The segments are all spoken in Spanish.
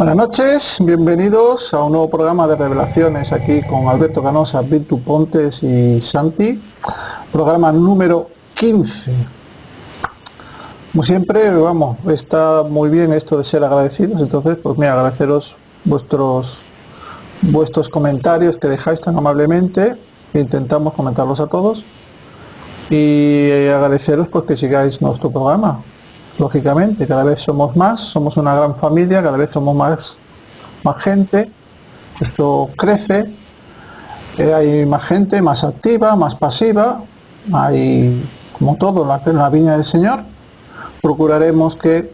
Buenas noches, bienvenidos a un nuevo programa de revelaciones aquí con Alberto Canosa, Virtu Pontes y Santi, programa número 15. Como siempre, vamos, está muy bien esto de ser agradecidos, entonces pues mira, agradeceros vuestros comentarios que dejáis tan amablemente, intentamos comentarlos a todos y agradeceros pues que sigáis nuestro programa. Lógicamente, cada vez somos más, somos una gran familia, cada vez somos más gente, esto crece, hay más gente, más activa, más pasiva, hay como todo en la viña del Señor. Procuraremos que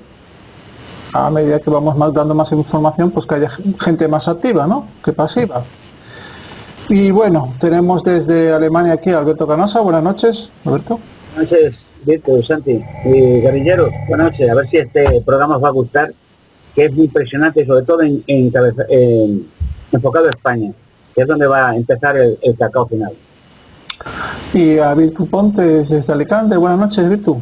a medida que vamos dando más información, pues que haya gente más activa, ¿no?, que pasiva. Y bueno, tenemos desde Alemania aquí a Alberto Canosa. Buenas noches, Alberto. Buenas noches, Víctor, Santi y guerrilleros. Buenas noches, a ver si este programa os va a gustar, que es muy impresionante, sobre todo enfocado a España, que es donde va a empezar el cacao final. Y a Virtu Pontes desde Alicante. Buenas noches, Virtu.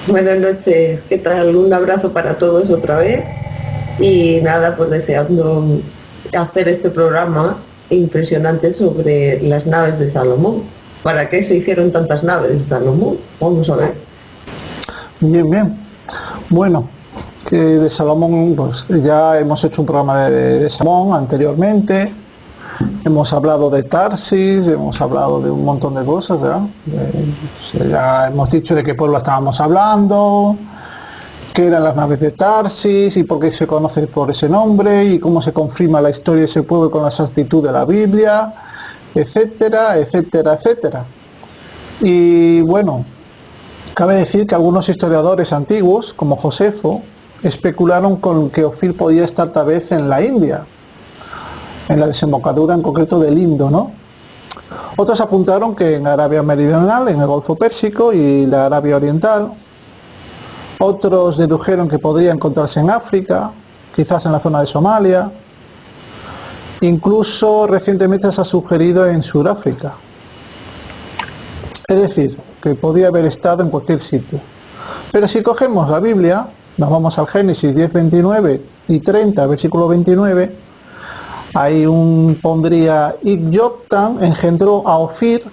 Buenas noches, ¿qué tal? Un abrazo para todos otra vez y nada, pues deseando hacer este programa impresionante sobre las naves de Salomón. ¿Para qué se hicieron tantas naves de Salomón? Vamos a ver. Bien. Bueno, que de Salomón, pues ya hemos hecho un programa de Salomón anteriormente. Hemos hablado de Tarsis, hemos hablado de un montón de cosas, ya hemos dicho de qué pueblo estábamos hablando, qué eran las naves de Tarsis y por qué se conoce por ese nombre y cómo se confirma la historia de ese pueblo con la exactitud de la Biblia, etcétera. Y bueno, cabe decir que algunos historiadores antiguos, como Josefo, especularon con que Ofir podía estar tal vez en la India, en la desembocadura en concreto del Indo, ¿no? Otros apuntaron que en Arabia Meridional, en el Golfo Pérsico y la Arabia Oriental. Otros dedujeron que podría encontrarse en África, quizás en la zona de Somalia. Incluso recientemente se ha sugerido en Sudáfrica. Es decir, que podía haber estado en cualquier sitio. Pero si cogemos la Biblia, nos vamos al Génesis 10, 29 y 30, versículo 29, ahí pondría: y Joktan engendró a Ofir,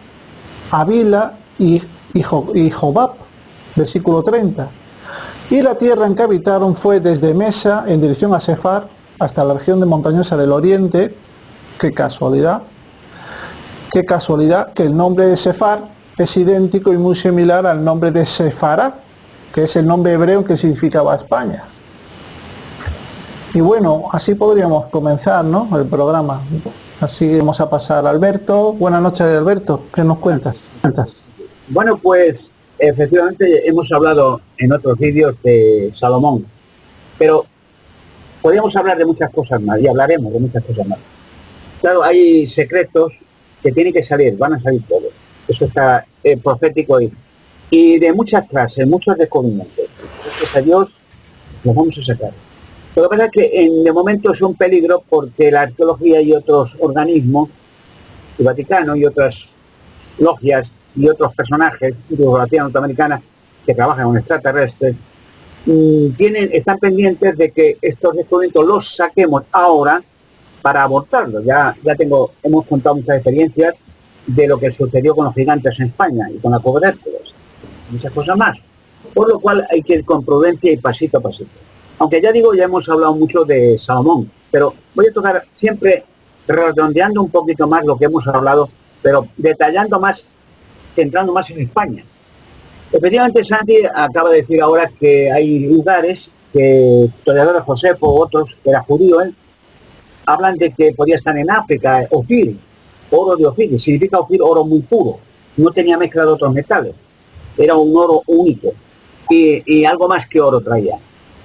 a Bila y Jobab, versículo 30. Y la tierra en que habitaron fue desde Mesa en dirección a Sefar hasta la región de montañosa del oriente. Qué casualidad que el nombre de Sefar es idéntico y muy similar al nombre de Sefará, que es el nombre hebreo que significaba España. Y bueno, así podríamos comenzar, ¿no?, el programa. Así vamos a pasar a Alberto. Buenas noches, Alberto. ¿Qué nos cuentas? Bueno, pues efectivamente hemos hablado en otros vídeos de Salomón, pero podríamos hablar de muchas cosas más y hablaremos de muchas cosas más. Claro, hay secretos que tienen que salir, van a salir todos. Eso está profético y de muchas clases, muchos descubrimientos. Gracias a Dios los vamos a sacar. Lo que pasa es que de momento es un peligro porque la arqueología y otros organismos, el Vaticano y otras logias y otros personajes, incluso la tía norteamericana, que trabajan con extraterrestres, están pendientes de que estos descubrimientos los saquemos ahora para abortarlos. Hemos contado muchas experiencias de lo que sucedió con los gigantes en España y con la Cobérculos, muchas cosas más. Por lo cual hay que ir con prudencia y pasito a pasito. Aunque ya hemos hablado mucho de Salomón, pero voy a tocar siempre redondeando un poquito más lo que hemos hablado, pero detallando más, centrando más en España. Efectivamente, Santi acaba de decir ahora que hay lugares que historiadores Josefo o otros, que era judío él, hablan de que podía estar en África, Ofir, oro de Ofir, significa Ofir oro muy puro, no tenía mezcla de otros metales, era un oro único y algo más que oro traía.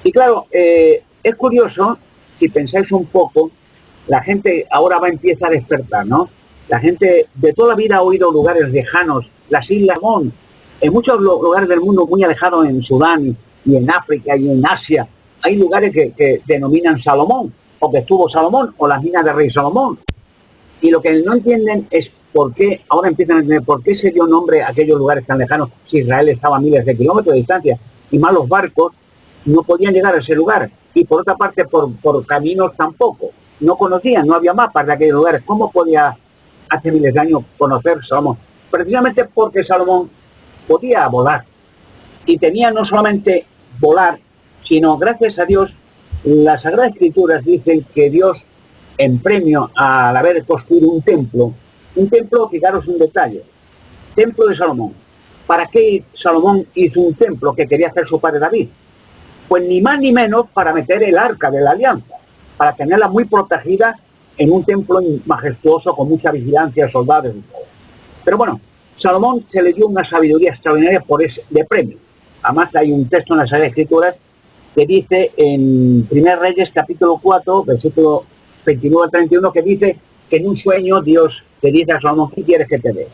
Y claro, es curioso, si pensáis un poco, la gente ahora empieza a despertar, ¿no? La gente de toda la vida ha oído lugares lejanos, las Islas Salomón, en muchos lugares del mundo muy alejados, en Sudán y en África y en Asia, hay lugares que denominan Salomón, o que estuvo Salomón, o las minas del rey Salomón. Y lo que no entienden es por qué, ahora empiezan a entender por qué se dio nombre a aquellos lugares tan lejanos si Israel estaba a miles de kilómetros de distancia y más los barcos no podían llegar a ese lugar. y por otra parte por caminos tampoco. No conocían, no había mapas de aquellos lugares. ¿Cómo podía hace miles de años conocer Salomón? Precisamente porque Salomón podía volar y tenía no solamente volar, sino gracias a Dios, las Sagradas Escrituras dicen que Dios, en premio al haber construido un templo, fijaros un detalle, templo de Salomón. ¿Para qué Salomón hizo un templo que quería hacer su padre David? Pues ni más ni menos para meter el arca de la alianza, para tenerla muy protegida en un templo majestuoso con mucha vigilancia, soldados y todo. Pero bueno, Salomón se le dio una sabiduría extraordinaria de premio. Además hay un texto en las Sagradas Escrituras que dice en 1 Reyes capítulo 4, versículo 29 al 31, que dice que en un sueño Dios le dice a Salomón: ¿qué quieres que te dé?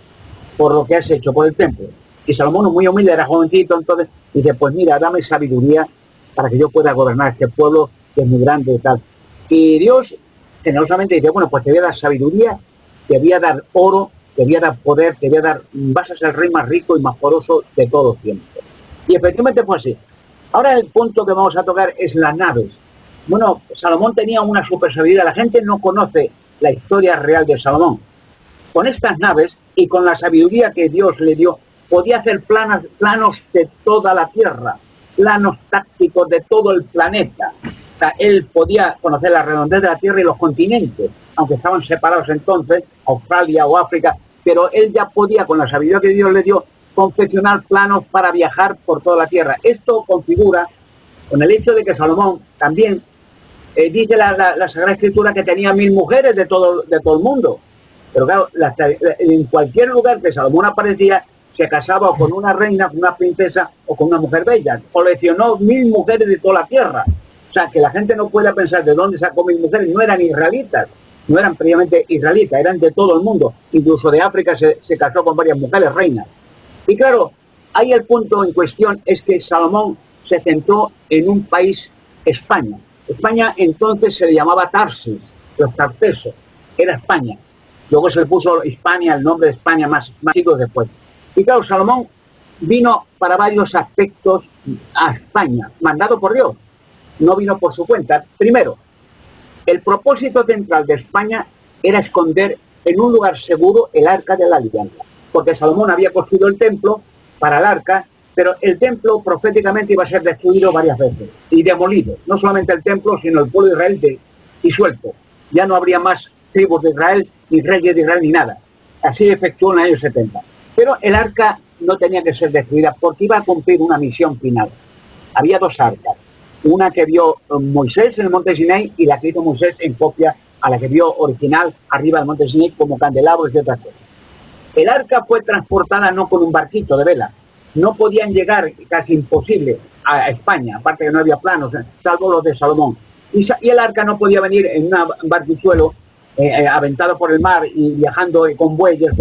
Por lo que has hecho por el templo. Y Salomón, muy humilde, era jovencito, entonces dice: pues mira, dame sabiduría para que yo pueda gobernar este pueblo que es muy grande y tal. Y Dios generosamente dice: bueno, pues te voy a dar sabiduría, te voy a dar oro, te voy a dar poder, te voy a dar, vas a ser el rey más rico y más poderoso de todos los tiempos. Y efectivamente fue así. Ahora el punto que vamos a tocar es las naves. Bueno, Salomón tenía una super sabiduría. La gente no conoce la historia real de Salomón. Con estas naves y con la sabiduría que Dios le dio, podía hacer planos de toda la tierra, planos tácticos de todo el planeta. O sea, él podía conocer la redondez de la tierra y los continentes, aunque estaban separados entonces, Australia o África, pero él ya podía, con la sabiduría que Dios le dio, confeccionar planos para viajar por toda la tierra. Esto configura con el hecho de que Salomón también dice la Sagrada Escritura que tenía 1000 mujeres de todo el mundo. Pero claro, en cualquier lugar que Salomón aparecía, se casaba o con una reina, con una princesa o con una mujer bella. Coleccionó 1000 mujeres de toda la tierra. O sea, que la gente no puede pensar de dónde sacó 1000 mujeres. No eran israelitas, no eran previamente israelitas, eran de todo el mundo. Incluso de África se casó con varias mujeres reinas. Y claro, ahí el punto en cuestión es que Salomón se centró en un país, España. España entonces se le llamaba Tarsis, los tartesos, era España. Luego se le puso Hispania, el nombre de España más siglos después. Y claro, Salomón vino para varios aspectos a España, mandado por Dios. No vino por su cuenta. Primero, el propósito central de España era esconder en un lugar seguro el arca de la alianza. Porque Salomón había construido el templo para el arca, pero el templo proféticamente iba a ser destruido varias veces y demolido. No solamente el templo, sino el pueblo de Israel disuelto. Ya no habría más tribus de Israel, ni reyes de Israel, ni nada. Así efectuó en el año 70. Pero el arca no tenía que ser destruida porque iba a cumplir una misión final. Había 2 arcas. Una que vio Moisés en el monte Sinaí y la que hizo Moisés en copia a la que vio original arriba del monte Sinaí como candelabros y otras cosas. El arca fue transportada no con un barquito de vela. No podían llegar, casi imposible, a España, aparte que no había planos, salvo los de Salomón. Y el arca no podía venir en un barquichuelo aventado por el mar y viajando con bueyes.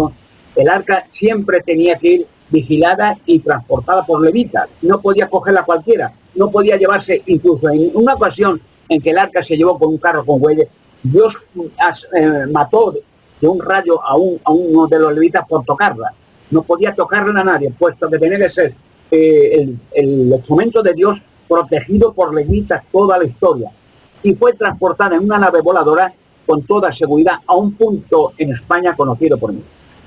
El arca siempre tenía que ir vigilada y transportada por levitas. No podía cogerla cualquiera. No podía llevarse, incluso en una ocasión en que el arca se llevó con un carro con bueyes, Dios mató de un rayo a uno de los levitas por tocarla. No podía tocarla a nadie, puesto que tenía que ser el instrumento de Dios protegido por levitas toda la historia. Y fue transportada en una nave voladora con toda seguridad a un punto en España conocido por mí.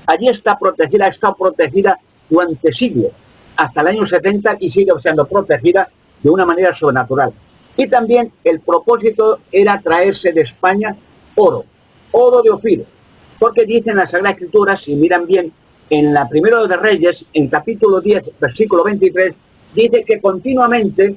Allí está protegida, ha estado protegida durante siglos, hasta el año 70, y sigue siendo protegida de una manera sobrenatural. Y también el propósito era traerse de España oro de Ofir, porque dicen las Sagradas Escrituras, si miran bien, en la Primero de Reyes, en capítulo 10, versículo 23, dice que continuamente,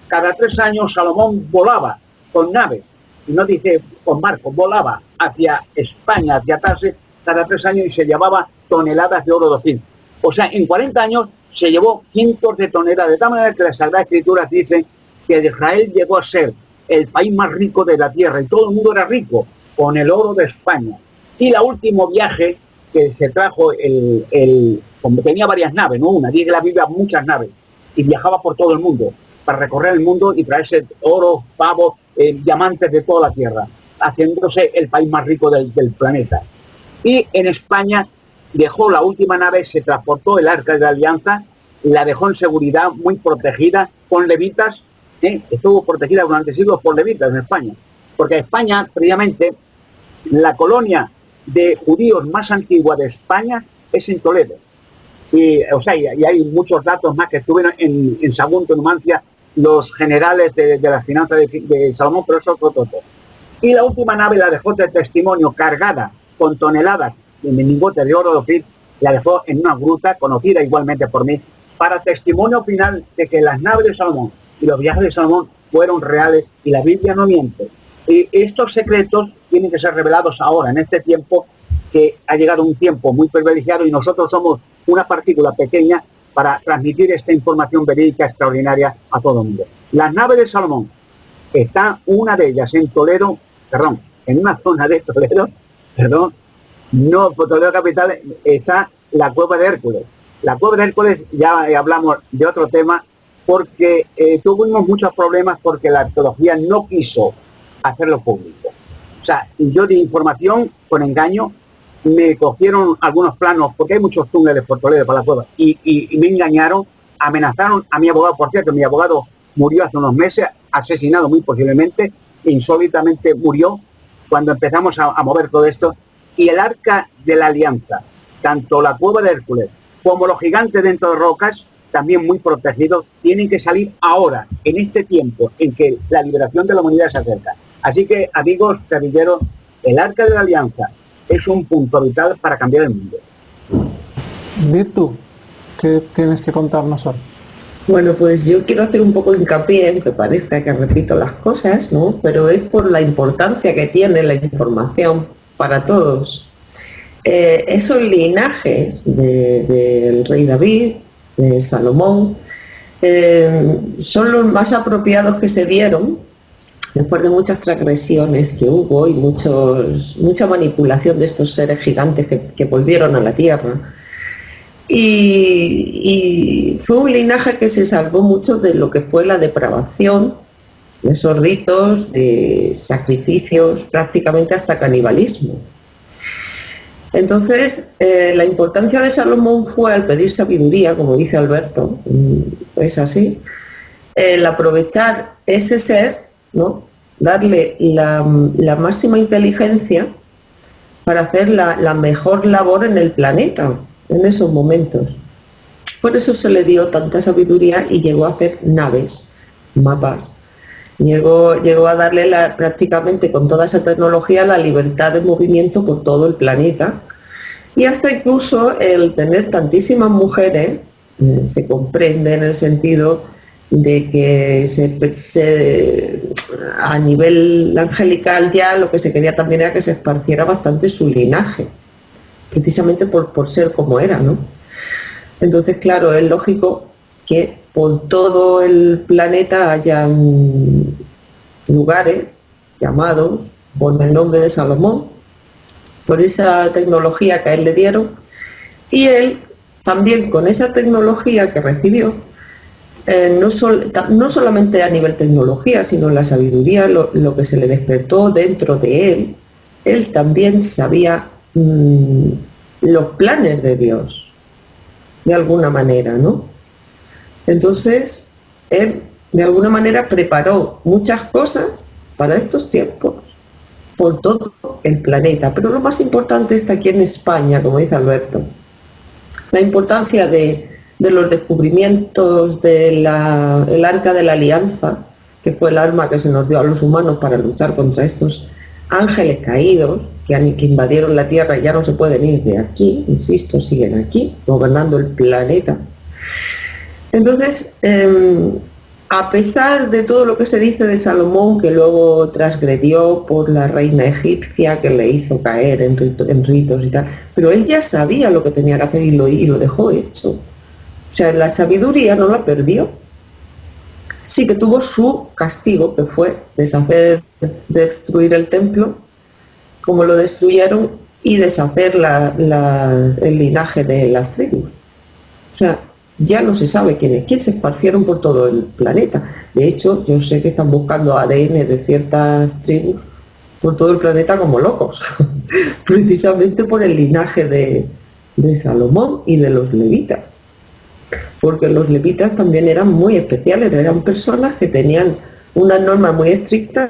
cada 3 años, Salomón volaba con naves, y no dice con barcos, volaba hacia España, hacia Tarsis, cada 3 años, y se llevaba toneladas de oro de Ofir. O sea, en 40 años se llevó cientos de toneladas, de tal manera que las Sagradas Escrituras dicen que Israel llegó a ser el país más rico de la tierra, y todo el mundo era rico con el oro de España. Y el último viaje que se trajo, como tenía varias naves, no una, dice la Biblia, muchas naves, y viajaba por todo el mundo, para recorrer el mundo y traerse oro, pavos, diamantes de toda la tierra, haciéndose el país más rico del planeta. Y en España dejó la última nave, se transportó el arca de la alianza, la dejó en seguridad, muy protegida, con levitas, estuvo protegida durante siglos por levitas en España, porque España, previamente, la colonia de judíos más antigua de España es en Toledo. Y hay muchos datos más que estuvieron en Sagunto, Numancia, los generales de las finanzas de Salomón, pero eso es otro todo. Y la última nave la dejó de testimonio cargada con toneladas de lingotes de oro de Ofir, la dejó en una gruta, conocida igualmente por mí, para testimonio final de que las naves de Salomón y los viajes de Salomón fueron reales y la Biblia no miente. Y estos secretos tienen que ser revelados ahora, en este tiempo, que ha llegado un tiempo muy privilegiado y nosotros somos una partícula pequeña para transmitir esta información verídica extraordinaria a todo el mundo. Las naves de Salomón, está una de ellas en Toledo, en una zona de Toledo, no, por Toledo capital, está la cueva de Hércules. La cueva de Hércules, ya hablamos de otro tema, porque tuvimos muchos problemas porque la arqueología no quiso hacerlo público. O sea, yo di información con engaño, me cogieron algunos planos, porque hay muchos túneles por Toledo para la cueva, y me engañaron, amenazaron a mi abogado. Por cierto, mi abogado murió hace unos meses, asesinado muy posiblemente, insólitamente murió cuando empezamos a mover todo esto. Y el arca de la alianza, tanto la cueva de Hércules como los gigantes dentro de rocas, también muy protegidos, tienen que salir ahora, en este tiempo en que la liberación de la humanidad se acerca. Así que, amigos guerrilleros, el arca de la alianza es un punto vital para cambiar el mundo. Virtu, ¿qué tienes que contarnos hoy? Bueno, pues yo quiero hacer un poco de hincapié, aunque parezca que repito las cosas, ¿no? Pero es por la importancia que tiene la información para todos. Esos linajes del rey David, de Salomón, son los más apropiados que se dieron después de muchas transgresiones que hubo y mucha manipulación de estos seres gigantes que volvieron a la tierra. Y fue un linaje que se salvó mucho de lo que fue la depravación, de esos ritos, de sacrificios, prácticamente hasta canibalismo. Entonces, la importancia de Salomón fue, al pedir sabiduría, como dice Alberto, es así, el aprovechar ese ser, ¿no? Darle la máxima inteligencia para hacer la mejor labor en el planeta, en esos momentos. Por eso se le dio tanta sabiduría y llegó a hacer naves, mapas. Llegó a darle prácticamente con toda esa tecnología la libertad de movimiento por todo el planeta. Y hasta incluso el tener tantísimas mujeres se comprende en el sentido de que a nivel angelical ya lo que se quería también era que se esparciera bastante su linaje, precisamente por ser como era, ¿no? Entonces, claro, es lógico que por todo el planeta haya lugares llamados por el nombre de Salomón, por esa tecnología que a él le dieron, y él también con esa tecnología que recibió, no solamente a nivel tecnología, sino la sabiduría, lo que se le despertó dentro de él también sabía los planes de Dios, de alguna manera, ¿no? Entonces, él de alguna manera preparó muchas cosas para estos tiempos, por todo el planeta. Pero lo más importante está aquí en España, como dice Alberto. La importancia de los descubrimientos del Arca de la Alianza, que fue el arma que se nos dio a los humanos para luchar contra estos ángeles caídos que invadieron la Tierra y ya no se pueden ir de aquí, insisto, siguen aquí, gobernando el planeta. Entonces, a pesar de todo lo que se dice de Salomón, que luego transgredió por la reina egipcia, que le hizo caer en ritos y tal, pero él ya sabía lo que tenía que hacer y lo dejó hecho. O sea, la sabiduría no la perdió. Sí que tuvo su castigo, que fue destruir el templo, como lo destruyeron, y deshacer el linaje de las tribus. O sea, ya no se sabe quién se esparcieron por todo el planeta. De hecho, yo sé que están buscando ADN de ciertas tribus por todo el planeta como locos, precisamente por el linaje de Salomón y de los levitas. porque los levitas también eran muy especiales, eran personas que tenían unas normas muy estrictas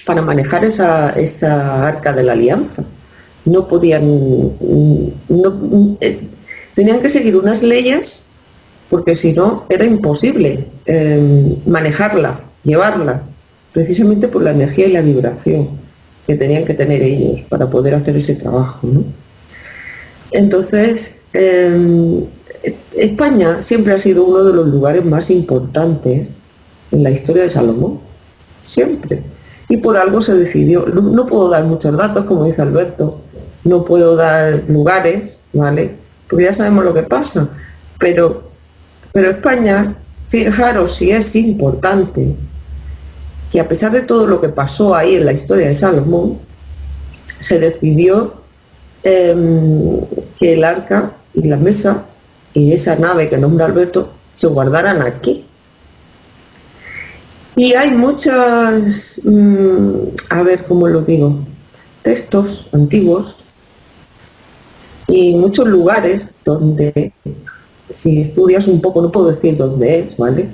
para manejar esa arca de la alianza. No podían, tenían que seguir unas leyes, porque si no era imposible manejarla, llevarla, precisamente por la energía y la vibración que tenían que tener ellos para poder hacer ese trabajo, ¿no? Entonces, España siempre ha sido uno de los lugares más importantes en la historia de Salomón, siempre. Y por algo se decidió. No puedo dar muchos datos, como dice Alberto, no puedo dar lugares, ¿vale? Porque ya sabemos lo que pasa. Pero España, fijaros si es importante, que a pesar de todo lo que pasó ahí en la historia de Salomón, se decidió que el arca y la mesa y esa nave que nombra Alberto se guardaran aquí. Y hay muchas, a ver cómo lo digo, textos antiguos y muchos lugares donde, si estudias un poco, no puedo decir dónde es, ¿vale?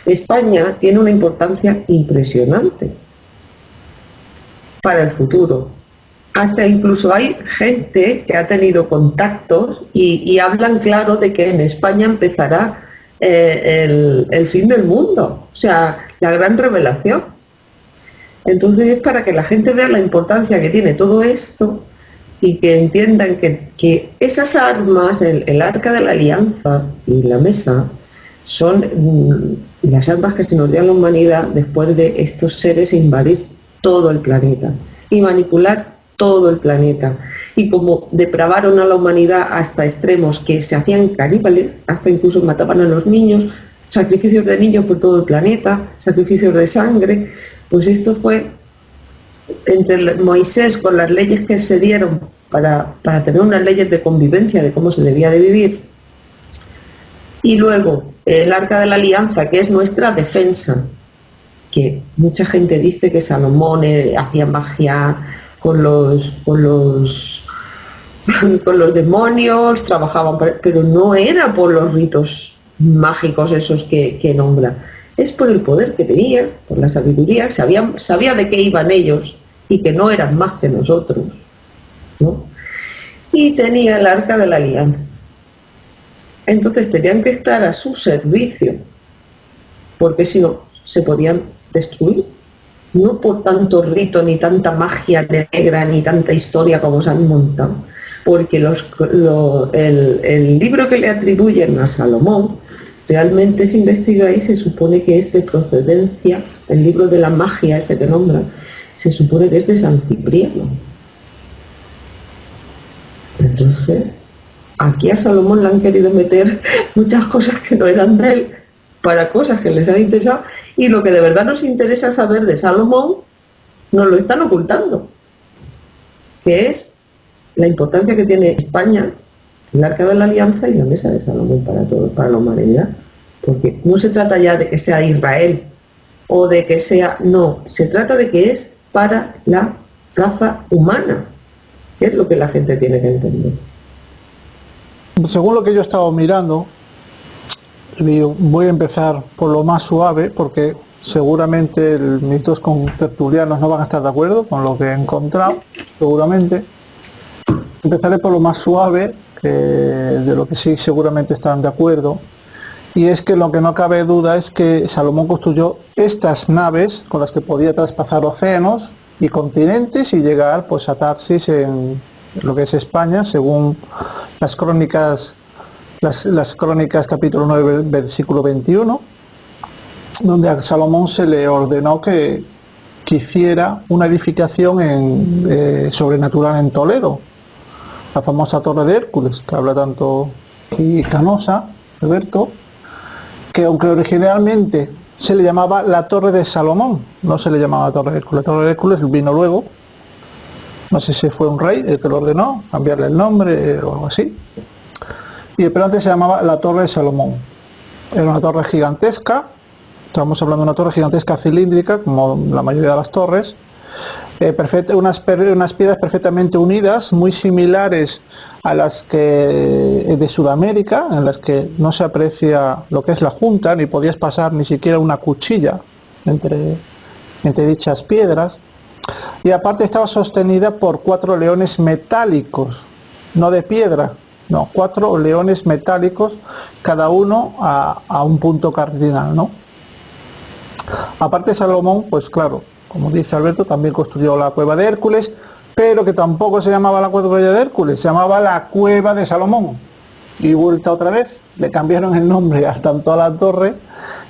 España tiene una importancia impresionante para el futuro. Hasta incluso hay gente que ha tenido contactos y hablan claro de que en España empezará el fin del mundo, o sea, la gran revelación. Entonces es para que la gente vea la importancia que tiene todo esto y que entiendan que esas armas, el arca de la alianza y la mesa, son las armas que se nos dio a la humanidad después de estos seres invadir todo el planeta y manipular todo el planeta. Y como depravaron a la humanidad hasta extremos que se hacían caníbales, hasta incluso mataban a los niños, sacrificios de niños por todo el planeta, sacrificios de sangre, pues esto fue entre Moisés con las leyes que se dieron para tener unas leyes de convivencia de cómo se debía de vivir, y luego el arca de la alianza, que es nuestra defensa, que mucha gente dice que Salomón hacía magia con los demonios, trabajaban, pero no era por los ritos mágicos esos que nombra, es por el poder que tenía, por la sabiduría, sabía de qué iban ellos y que no eran más que nosotros, ¿no? Y tenía el arca de la alianza. Entonces tenían que estar a su servicio, porque si no, se podían destruir. No por tanto rito, ni tanta magia negra, ni tanta historia como se han montado, porque el libro que le atribuyen a Salomón, realmente se investiga y se supone que es de procedencia, el libro de la magia ese que nombra, se supone que es de San Cipriano. Entonces, aquí a Salomón le han querido meter muchas cosas que no eran de él, para cosas que les han interesado, y lo que de verdad nos interesa saber de Salomón, nos lo están ocultando, que es la importancia que tiene España, el arca de la alianza y la mesa de Salomón para todos, para la humanidad, porque no se trata ya de que sea Israel, o de que sea, no, se trata de que es para la raza humana, que es lo que la gente tiene que entender. Según lo que yo he estado mirando, voy a empezar por lo más suave, porque seguramente mis dos contertulianos no van a estar de acuerdo con lo que he encontrado, seguramente. Empezaré por lo más suave, de lo que sí seguramente están de acuerdo, y es que lo que no cabe duda es que Salomón construyó estas naves con las que podía traspasar océanos y continentes y llegar pues a Tarsis en lo que es España, según las crónicas capítulo 9 versículo 21, donde a Salomón se le ordenó que hiciera una edificación sobrenatural en Toledo, la famosa Torre de Hércules, que habla tanto aquí Canosa, Alberto, que aunque originalmente se le llamaba la Torre de Salomón, no se le llamaba Torre de Hércules. La Torre de Hércules vino luego, no sé si fue un rey el que lo ordenó, cambiarle el nombre o algo así, pero antes se llamaba la Torre de Salomón. Era una torre gigantesca, estamos hablando de una torre gigantesca cilíndrica, como la mayoría de las torres, unas piedras perfectamente unidas, muy similares a las que de Sudamérica, en las que no se aprecia lo que es la junta, ni podías pasar ni siquiera una cuchilla entre dichas piedras. Y aparte estaba sostenida por 4 leones metálicos, no de piedra, no, 4 leones metálicos, cada uno a un punto cardinal, ¿no? Aparte Salomón, pues claro, como dice Alberto, también construyó la cueva de Hércules, pero que tampoco se llamaba la cueva de Hércules, se llamaba la cueva de Salomón. Y vuelta otra vez, le cambiaron el nombre tanto a la torre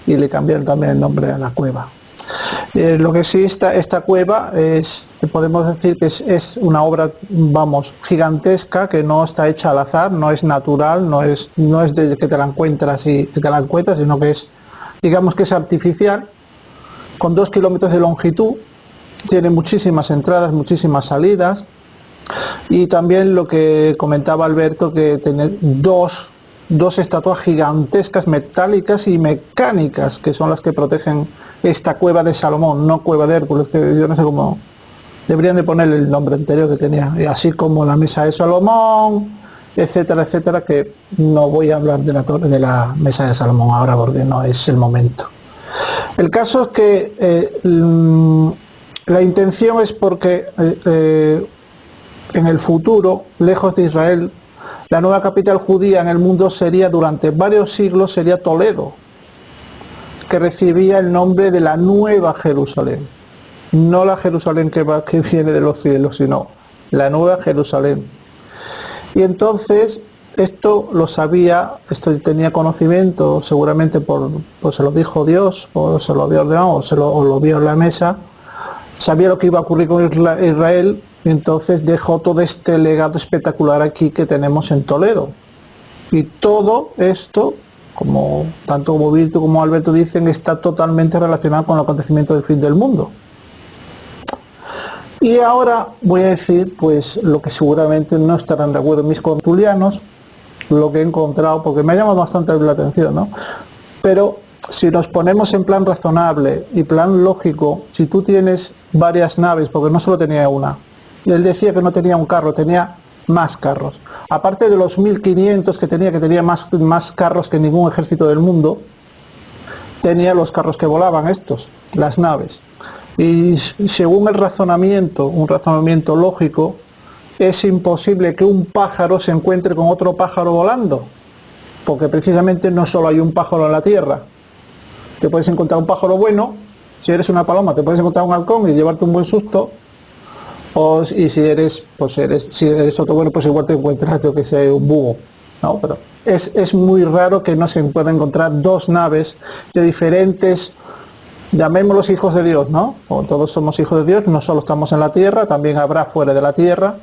y le cambiaron también el nombre a la cueva. Lo que sí, esta cueva podemos decir que es una obra, vamos, gigantesca, que no está hecha al azar, no es natural, no es de que te la encuentras, sino que es, digamos que es artificial, con 2 kilómetros de longitud, tiene muchísimas entradas, muchísimas salidas, y también lo que comentaba Alberto, que tiene dos estatuas gigantescas metálicas y mecánicas, que son las que protegen esta cueva de Salomón, no cueva de Hércules, que yo no sé cómo deberían de ponerle el nombre anterior que tenía, y así como la mesa de Salomón, etcétera, etcétera, que no voy a hablar de la mesa de Salomón ahora porque no es el momento. El caso es que la intención es porque en el futuro, lejos de Israel, la nueva capital judía en el mundo sería, durante varios siglos, sería Toledo, que recibía el nombre de la Nueva Jerusalén. No la Jerusalén que viene de los cielos, sino la Nueva Jerusalén. Y entonces, esto lo sabía, esto tenía conocimiento, seguramente pues se lo dijo Dios, o se lo había ordenado, o lo vio en la mesa, sabía lo que iba a ocurrir con Israel, y entonces dejó todo este legado espectacular aquí que tenemos en Toledo. Y todo esto, como tanto como Virtu como Alberto dicen, está totalmente relacionado con el acontecimiento del fin del mundo. Y ahora voy a decir pues lo que seguramente no estarán de acuerdo mis contertulianos, lo que he encontrado, porque me ha llamado bastante la atención, ¿no? Pero si nos ponemos en plan razonable y plan lógico, si tú tienes varias naves, porque no solo tenía una, y él decía que no tenía un carro, tenía más carros. Aparte de los 1500 que tenía más carros que ningún ejército del mundo, tenía los carros que volaban estos, las naves. Y según un razonamiento lógico, es imposible que un pájaro se encuentre con otro pájaro volando, porque precisamente no solo hay un pájaro en la tierra. Te puedes encontrar un pájaro bueno, si eres una paloma te puedes encontrar un halcón y llevarte un buen susto, y si eres otro bueno, pues igual te encuentras, yo que sé, un búho, ¿no? Pero es muy raro que no se puedan encontrar 2 naves de diferentes, llamémoslos hijos de Dios, ¿no? O todos somos hijos de Dios, no solo estamos en la tierra, también habrá fuera de la tierra,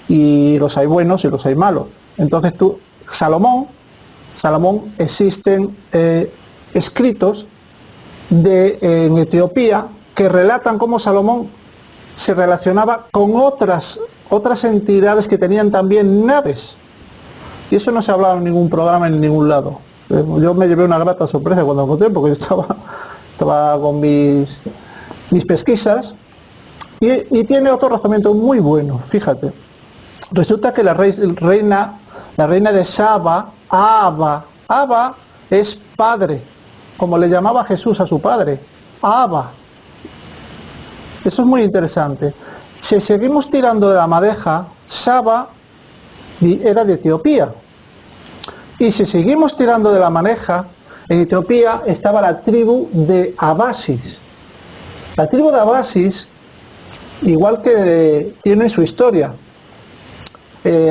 y los hay buenos y los hay malos. Entonces Salomón, existen escritos en Etiopía que relatan cómo Salomón se relacionaba con otras entidades que tenían también naves, y eso no se ha hablado en ningún programa en ningún lado. Yo me llevé una grata sorpresa cuando encontré, porque yo estaba con mis pesquisas, y tiene otro razonamiento muy bueno. Fíjate, resulta que la reina de Saba, Abba es padre, como le llamaba Jesús a su padre, Abba. Eso es muy interesante. Si seguimos tirando de la madeja, Saba era de Etiopía. Y si seguimos tirando de la madeja, en Etiopía estaba la tribu de Abasis. La tribu de Abasis, igual que tiene su historia,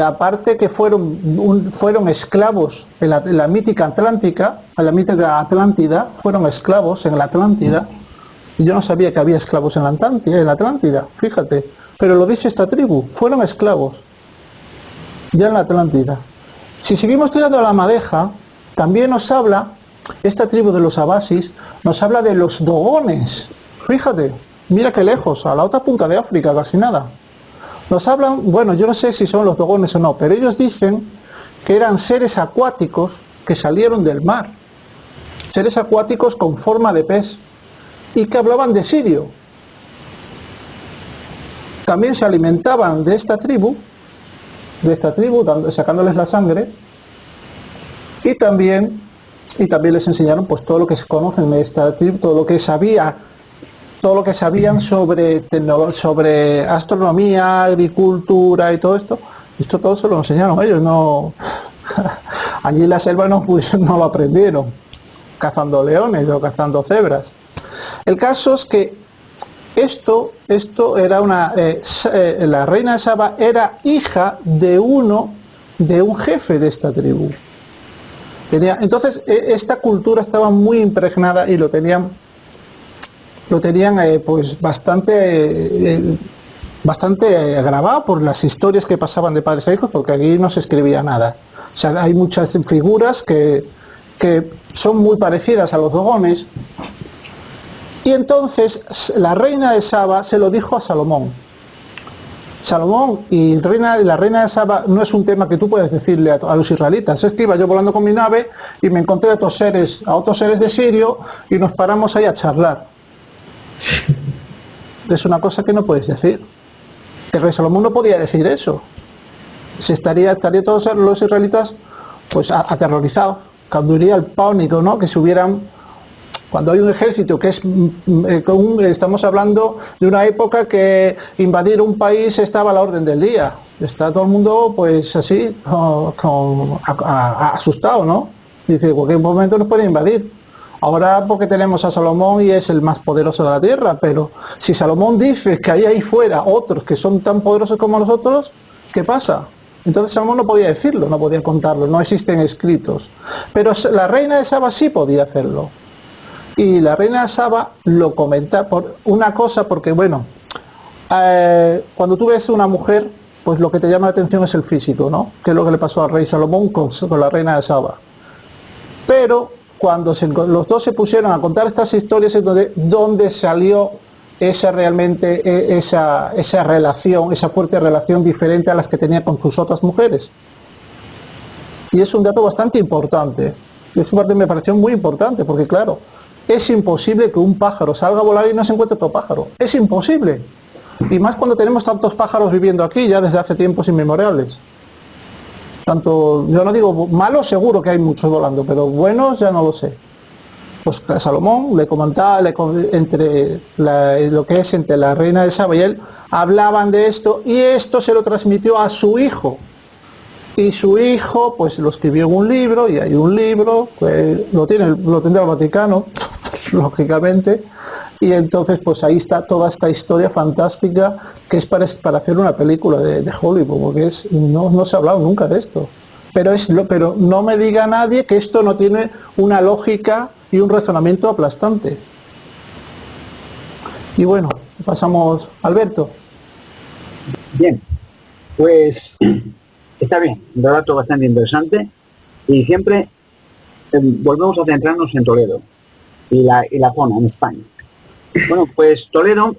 aparte que fueron esclavos en la mítica Atlántica, en la mítica Atlántida, fueron esclavos en la Atlántida. Y yo no sabía que había esclavos en la Atlántida, fíjate, pero lo dice esta tribu, fueron esclavos ya en la Atlántida. Si seguimos tirando a la madeja, también nos habla, esta tribu de los Abasis, nos habla de los dogones, fíjate, mira qué lejos, a la otra punta de África, casi nada. Nos hablan, bueno, yo no sé si son los dogones o no, pero ellos dicen que eran seres acuáticos que salieron del mar, seres acuáticos con forma de pez, y que hablaban de Sirio. también se alimentaban de esta tribu, sacándoles la sangre, y también les enseñaron pues todo lo que se conocen de esta tribu, todo lo que sabían sobre astronomía, agricultura y todo esto. Esto todo se lo enseñaron ellos, no allí en la selva no lo aprendieron cazando leones o cazando cebras. El caso es que esto era la reina de Saba era hija de un jefe de esta tribu. Entonces esta cultura estaba muy impregnada y lo tenían pues bastante grabado por las historias que pasaban de padres a hijos, porque aquí no se escribía nada. O sea, hay muchas figuras que son muy parecidas a los dogones. Y entonces la reina de Saba se lo dijo a Salomón. Salomón y la reina de Saba no es un tema que tú puedes decirle a los israelitas. Es que iba yo volando con mi nave y me encontré a otros seres de Sirio y nos paramos ahí a charlar. Es una cosa que no puedes decir. El rey Salomón no podía decir eso. Estaría todos los israelitas pues aterrorizados, cuando iría el pánico, ¿no? Que se hubieran... Cuando hay un ejército que estamos hablando de una época que invadir un país estaba a la orden del día. Está todo el mundo pues así, asustado, ¿no? Dice, en cualquier momento nos puede invadir. Ahora porque tenemos a Salomón y es el más poderoso de la tierra, pero si Salomón dice que hay ahí fuera otros que son tan poderosos como nosotros, ¿qué pasa? Entonces Salomón no podía decirlo, no podía contarlo, no existen escritos. Pero la reina de Saba sí podía hacerlo. Y la reina de Saba lo comenta por una cosa, porque bueno, cuando tú ves una mujer, pues lo que te llama la atención es el físico, ¿no? Que es lo que le pasó al rey Salomón con la reina de Saba. Pero cuando los dos se pusieron a contar estas historias es donde salió esa relación, esa fuerte relación diferente a las que tenía con sus otras mujeres. Y es un dato bastante importante. Y esa parte me pareció muy importante, porque claro, es imposible que un pájaro salga a volar y no se encuentre otro pájaro. Es imposible. Y más cuando tenemos tantos pájaros viviendo aquí ya desde hace tiempos inmemoriales. Tanto, yo no digo malos, seguro que hay muchos volando, pero buenos ya no lo sé. Pues Salomón le comentaba entre lo que es entre la reina de Saba y él, hablaban de esto y esto se lo transmitió a su hijo. Y su hijo pues lo escribió en un libro, y hay un libro, pues, lo tendrá el Vaticano, lógicamente, y entonces pues ahí está toda esta historia fantástica que es para hacer una película de Hollywood, porque no se ha hablado nunca de esto. Pero no me diga nadie que esto no tiene una lógica y un razonamiento aplastante. Y bueno, pasamos, Alberto. Bien, pues está bien, un relato bastante interesante y siempre volvemos a centrarnos en Toledo y la zona, en España. Bueno, pues Toledo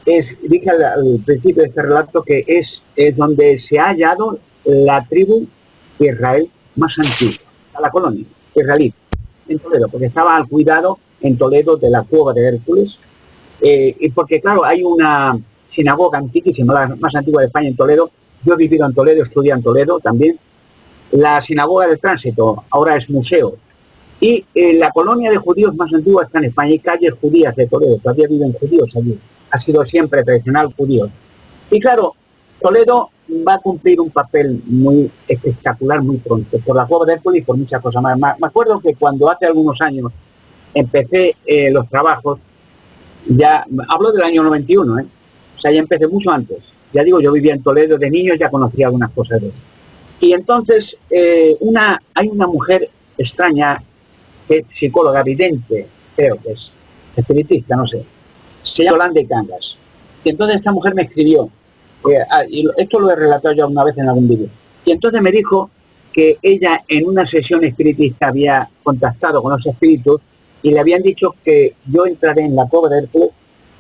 dije al principio de este relato que es donde se ha hallado la tribu de Israel más antigua, la colonia israelí, en Toledo, porque estaba al cuidado en Toledo de la cueva de Hércules, y porque claro, hay una sinagoga antiquísima, la más antigua de España en Toledo. Yo he vivido en Toledo, estudié en Toledo también. La sinagoga del Tránsito ahora es museo. Y la colonia de judíos más antigua está en España. Hay calles judías de Toledo, todavía viven judíos allí. Ha sido siempre tradicional judío. Y claro, Toledo va a cumplir un papel muy espectacular muy pronto, por la cueva de Hércules y por muchas cosas más. Me acuerdo que cuando hace algunos años empecé los trabajos, ya hablo del año 91, o sea, ya empecé mucho antes. Ya digo, yo vivía en Toledo de niño, ya conocía algunas cosas de eso. Y entonces hay una mujer extraña, que es psicóloga, vidente, creo que es, espiritista, no sé, se llama Yolanda Cangas. Y entonces esta mujer me escribió, y esto lo he relatado yo una vez en algún vídeo, y entonces me dijo que ella en una sesión espiritista había contactado con los espíritus y le habían dicho que yo entraré en la cueva de Hércules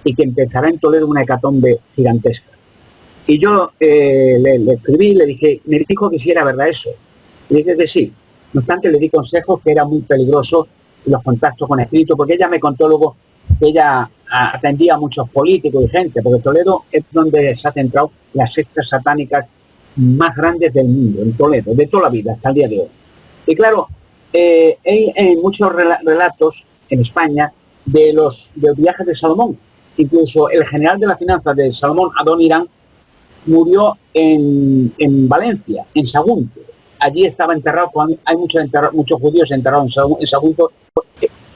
y que empezará en Toledo una hecatombe gigantesca. Y yo le escribí, le dije, me dijo que si era verdad eso. Y dije que sí. No obstante, le di consejos que era muy peligroso los contactos con espíritus, porque ella me contó luego que ella atendía a muchos políticos y gente, porque Toledo es donde se ha centrado las sectas satánicas más grandes del mundo, en Toledo, de toda la vida, hasta el día de hoy. Y claro, hay muchos relatos en España de los viajes de Salomón. Incluso el general de la finanzas de Salomón, Adonirán, murió en Valencia, en Sagunto. Allí estaba enterrado, hay muchos judíos enterrados en Sagunto.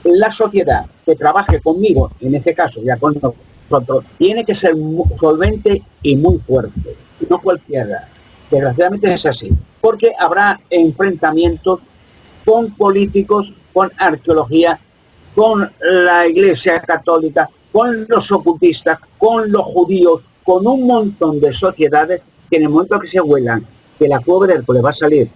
La sociedad que trabaje conmigo, en este caso ya con nosotros, tiene que ser solvente y muy fuerte, no cualquiera. Desgraciadamente es así, porque habrá enfrentamientos con políticos, con arqueología, con la Iglesia Católica, con los ocultistas, con los judíos, con un montón de sociedades que en el momento que se huelan que la cueva de Hércules va a salir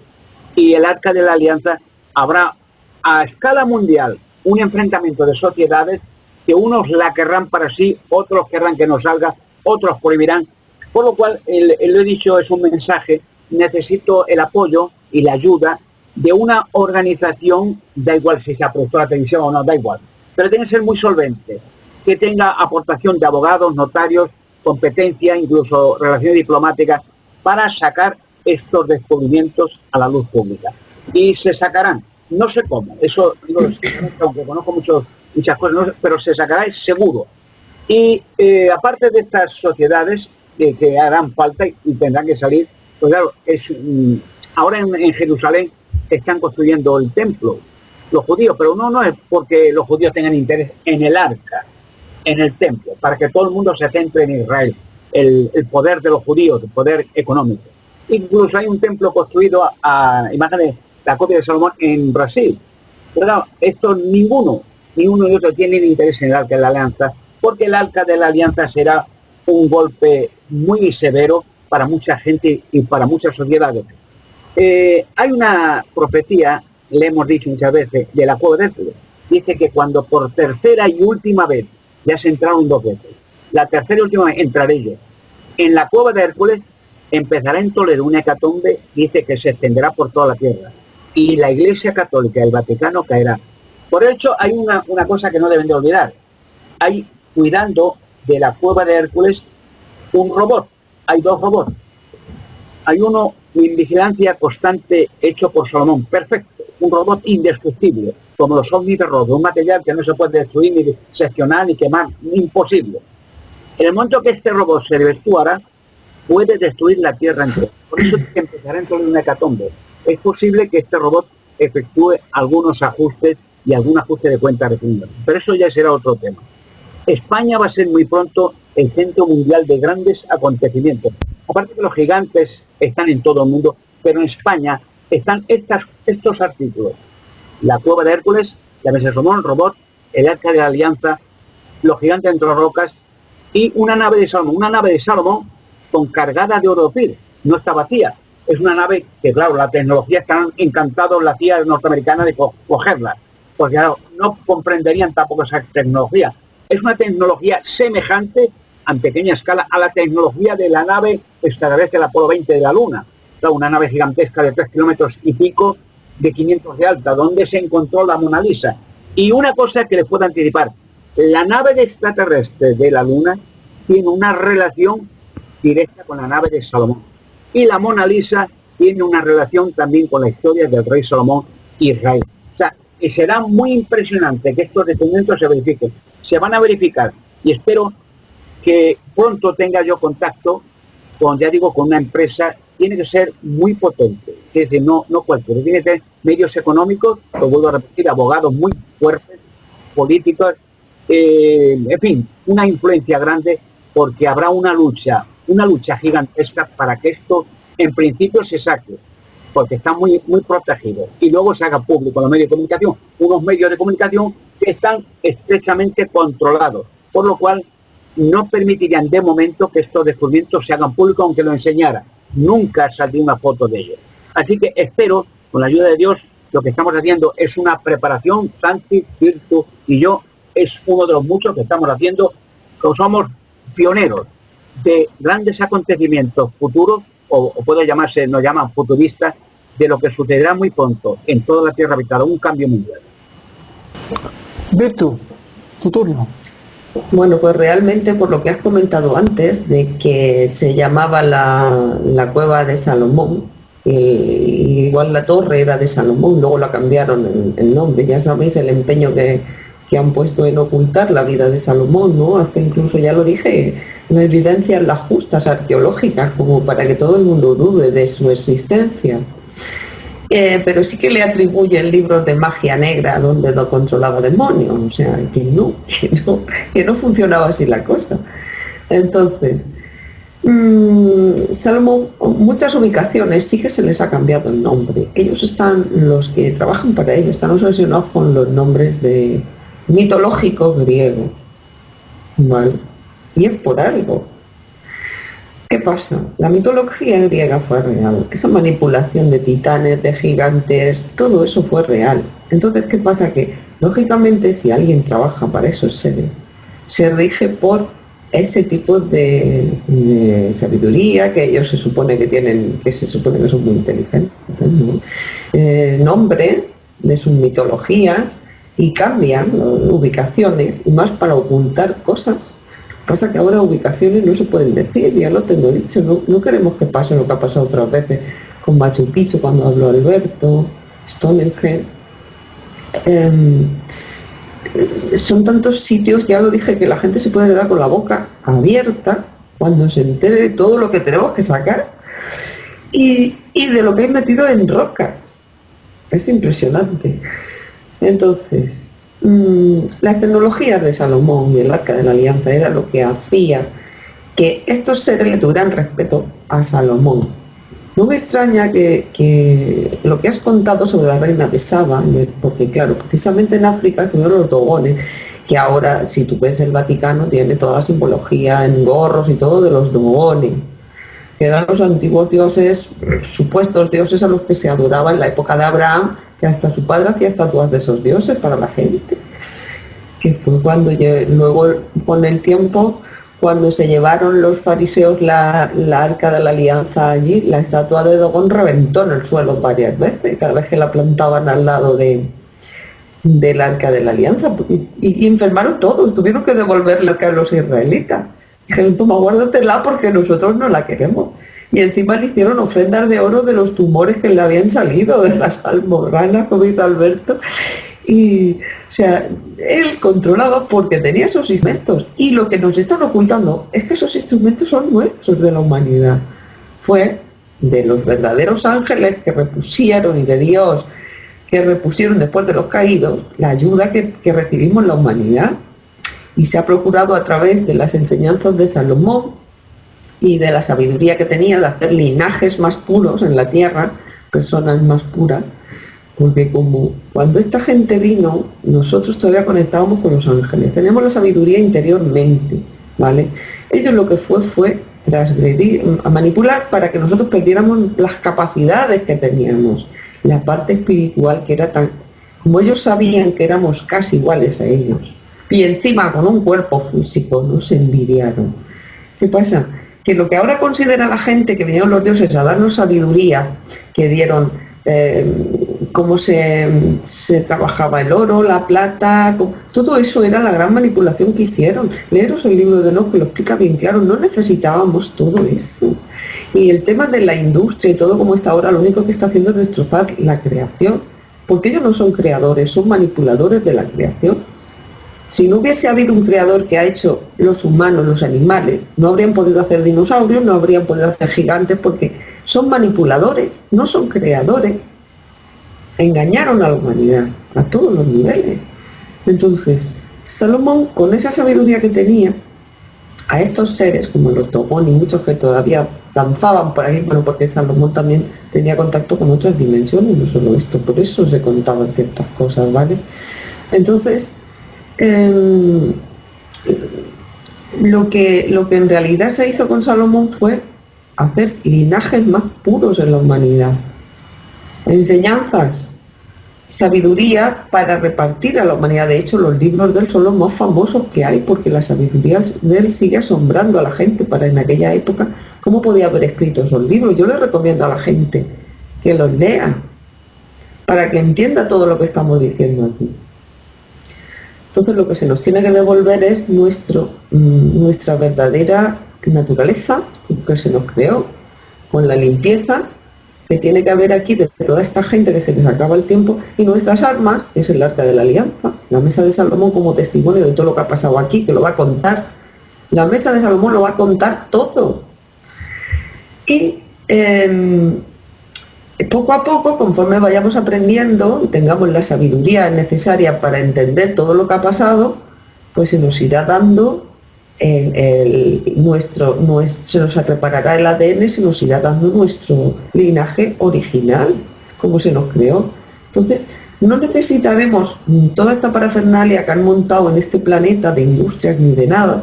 y el Arca de la Alianza, habrá a escala mundial un enfrentamiento de sociedades que unos la querrán para sí, otros querrán que no salga, otros prohibirán. Por lo cual, lo he dicho, es un mensaje, necesito el apoyo y la ayuda de una organización, da igual si se apuntó a la televisión o no, da igual, pero tiene que ser muy solvente, que tenga aportación de abogados, notarios, competencia, incluso relaciones diplomáticas, para sacar estos descubrimientos a la luz pública. Y se sacarán, no sé cómo, eso no lo sé, aunque conozco muchas cosas, no sé, pero se sacará, es seguro. Y aparte de estas sociedades que harán falta y tendrán que salir, pues claro, ahora en Jerusalén están construyendo el templo, los judíos, pero no es porque los judíos tengan interés en el arca, en el templo, para que todo el mundo se centre en Israel, el poder de los judíos, el poder económico. Incluso hay un templo construido a imagen de la copia de Salomón en Brasil. Pero claro, esto ninguno y otro tienen interés en el Arca de la Alianza, porque el Arca de la Alianza será un golpe muy severo para mucha gente y para muchas sociedades. Hay una profecía, le hemos dicho muchas veces, de la cueva de Hércules. Dice que cuando por tercera y última vez, ya se entraron 2 veces, la tercera y última vez entraré yo, en la cueva de Hércules empezará en Toledo una hecatombe, dice que se extenderá por toda la tierra, y la Iglesia Católica, el Vaticano, caerá. Por hecho, hay una cosa que no deben de olvidar. Hay, cuidando de la cueva de Hércules, un robot. Hay 2 robots. Hay uno en vigilancia constante hecho por Salomón, perfecto, un robot indestructible, como los ovnis de Rodo, un material que no se puede destruir, ni seccionar, ni quemar, imposible. En el momento que este robot se desvirtuara, puede destruir la Tierra entera. Por eso empezará en todo una hecatombe. Es posible que este robot efectúe algunos ajustes y algún ajuste de cuenta definido. Pero eso ya será otro tema. España va a ser muy pronto el centro mundial de grandes acontecimientos. Aparte que los gigantes están en todo el mundo, pero en España están estos artículos. La cueva de Hércules, la mesa de Salomón, robot, el Arca de la Alianza, los gigantes entre las rocas y una nave de Salomón, con cargada de oro de Ofir. No está vacía. Es una nave que, claro, la tecnología están encantados la CIA norteamericana de cogerla, porque claro, no comprenderían tampoco esa tecnología. Es una tecnología semejante, a pequeña escala, a la tecnología de la nave extraterrestre del Apolo 20 de la Luna. Claro, una nave gigantesca de 3 kilómetros y pico, de 500 de alta, donde se encontró la Mona Lisa. Y una cosa que les puedo anticipar, la nave extraterrestre de la Luna tiene una relación directa con la nave de Salomón. Y la Mona Lisa tiene una relación también con la historia del rey Salomón y Israel. O sea, que será muy impresionante que estos descubrimientos se verifiquen. Se van a verificar y espero que pronto tenga yo contacto con, ya digo, con una empresa. Tiene que ser muy potente, es decir, no cualquiera. Tiene que tener medios económicos, lo vuelvo a repetir, abogados muy fuertes, políticos, en fin, una influencia grande, porque habrá una lucha gigantesca para que esto en principio se saque, porque está muy protegido, y luego se haga público en los medios de comunicación, unos medios de comunicación que están estrechamente controlados, por lo cual no permitirían de momento que estos descubrimientos se hagan públicos, aunque lo enseñara. Nunca saldría una foto de ellos. Así que espero, con la ayuda de Dios, lo que estamos haciendo es una preparación. Santi, Virtu y yo, es uno de los muchos que estamos haciendo, que somos pioneros de grandes acontecimientos futuros, o puede llamarse, nos llaman futuristas, de lo que sucederá muy pronto en toda la Tierra habitada, un cambio mundial. Virtu, tu turno. Bueno, pues realmente por lo que has comentado antes, de que se llamaba la cueva de Salomón, igual la torre era de Salomón, luego la cambiaron el nombre, ya sabéis el empeño que han puesto en ocultar la vida de Salomón, ¿no? Hasta incluso, ya lo dije, no evidencian las justas arqueológicas como para que todo el mundo dude de su existencia. Pero sí que le atribuyen libros de magia negra donde no controlaba demonios, o sea, que no funcionaba así la cosa. Entonces, Salomón, muchas ubicaciones sí que se les ha cambiado el nombre. Los que trabajan para ellos, están obsesionados con los nombres de mitológicos griegos, ¿vale? Y es por algo. ¿Qué pasa? La mitología griega fue real. Esa manipulación de titanes, de gigantes, todo eso fue real. Entonces, ¿qué pasa? Que, lógicamente, si alguien trabaja para esos seres, se rige por ese tipo de sabiduría que ellos se supone que tienen, que se supone que son muy inteligentes, ¿no? Nombres de sus mitologías y cambian, ¿no?, ubicaciones, y más para ocultar cosas. Pasa que ahora ubicaciones no se pueden decir, ya lo tengo dicho, no queremos que pase lo que ha pasado otras veces con Machu Picchu cuando habló Alberto, Stonehenge. Son tantos sitios, ya lo dije, que la gente se puede quedar con la boca abierta cuando se entere de todo lo que tenemos que sacar y de lo que hay metido en rocas. Es impresionante. Entonces, las tecnologías de Salomón y el Arca de la Alianza era lo que hacía que estos seres le tuvieran respeto a Salomón. No me extraña que lo que has contado sobre la reina de Saba, porque claro, precisamente en África estuvieron los dogones, que ahora, si tú ves el Vaticano, tiene toda la simbología en gorros y todo de los dogones, que eran los antiguos dioses, supuestos dioses a los que se adoraba en la época de Abraham, que hasta su padre hacía estatuas de esos dioses para la gente. Que fue cuando luego, con el tiempo, cuando se llevaron los fariseos la Arca de la Alianza allí, la estatua de Dogón reventó en el suelo varias veces, cada vez que la plantaban al lado del Arca de la Alianza, y enfermaron todos, tuvieron que devolver la Arca a los israelitas. Dijeron, toma, guárdatela porque nosotros no la queremos. Y encima le hicieron ofrendas de oro de los tumores que le habían salido, de las almorranas, como dice Alberto. Y, o sea, él controlaba porque tenía esos instrumentos. Y lo que nos están ocultando es que esos instrumentos son nuestros, de la humanidad. Fue de los verdaderos ángeles que repusieron, y de Dios que repusieron después de los caídos, la ayuda que recibimos la humanidad. Y se ha procurado a través de las enseñanzas de Salomón y de la sabiduría que tenía de hacer linajes más puros en la tierra, personas más puras, porque como cuando esta gente vino, nosotros todavía conectábamos con los ángeles, tenemos la sabiduría interiormente, ¿vale? Ellos lo que fue transgredir, a manipular para que nosotros perdiéramos las capacidades que teníamos, la parte espiritual que era tan... Como ellos sabían que éramos casi iguales a ellos, y encima con un cuerpo físico, nos envidiaron. ¿Qué pasa? Que lo que ahora considera la gente que vinieron los dioses a darnos sabiduría, que dieron cómo se trabajaba el oro, la plata, todo eso era la gran manipulación que hicieron. Leeros el libro de Enoch que lo explica bien claro, no necesitábamos todo eso. Y el tema de la industria y todo como está ahora, lo único que está haciendo es destrozar la creación, porque ellos no son creadores, son manipuladores de la creación. Si no hubiese habido un creador que ha hecho los humanos, los animales, no habrían podido hacer dinosaurios, no habrían podido hacer gigantes, porque son manipuladores, no son creadores. Engañaron a la humanidad, a todos los niveles. Entonces, Salomón, con esa sabiduría que tenía, a estos seres, como los Togón y muchos que todavía danzaban por ahí, bueno, porque Salomón también tenía contacto con otras dimensiones, no solo esto, por eso se contaban ciertas cosas, ¿vale? Entonces, lo que en realidad se hizo con Salomón fue hacer linajes más puros en la humanidad, enseñanzas, sabiduría para repartir a la humanidad. De hecho, los libros de él son los más famosos que hay, porque la sabiduría de él sigue asombrando a la gente. Para en aquella época, ¿cómo podía haber escrito esos libros? Yo les recomiendo a la gente que los lea para que entienda todo lo que estamos diciendo aquí. Entonces lo que se nos tiene que devolver es nuestra verdadera naturaleza, que se nos creó, con la limpieza que tiene que haber aquí de toda esta gente que se les acaba el tiempo, y nuestras armas, que es el Arca de la Alianza, la Mesa de Salomón como testimonio de todo lo que ha pasado aquí, que lo va a contar. La Mesa de Salomón lo va a contar todo. Y poco a poco, conforme vayamos aprendiendo y tengamos la sabiduría necesaria para entender todo lo que ha pasado, pues se nos irá dando se nos preparará el ADN, se nos irá dando nuestro linaje original, como se nos creó. Entonces, no necesitaremos toda esta parafernalia que han montado en este planeta de industrias ni de nada.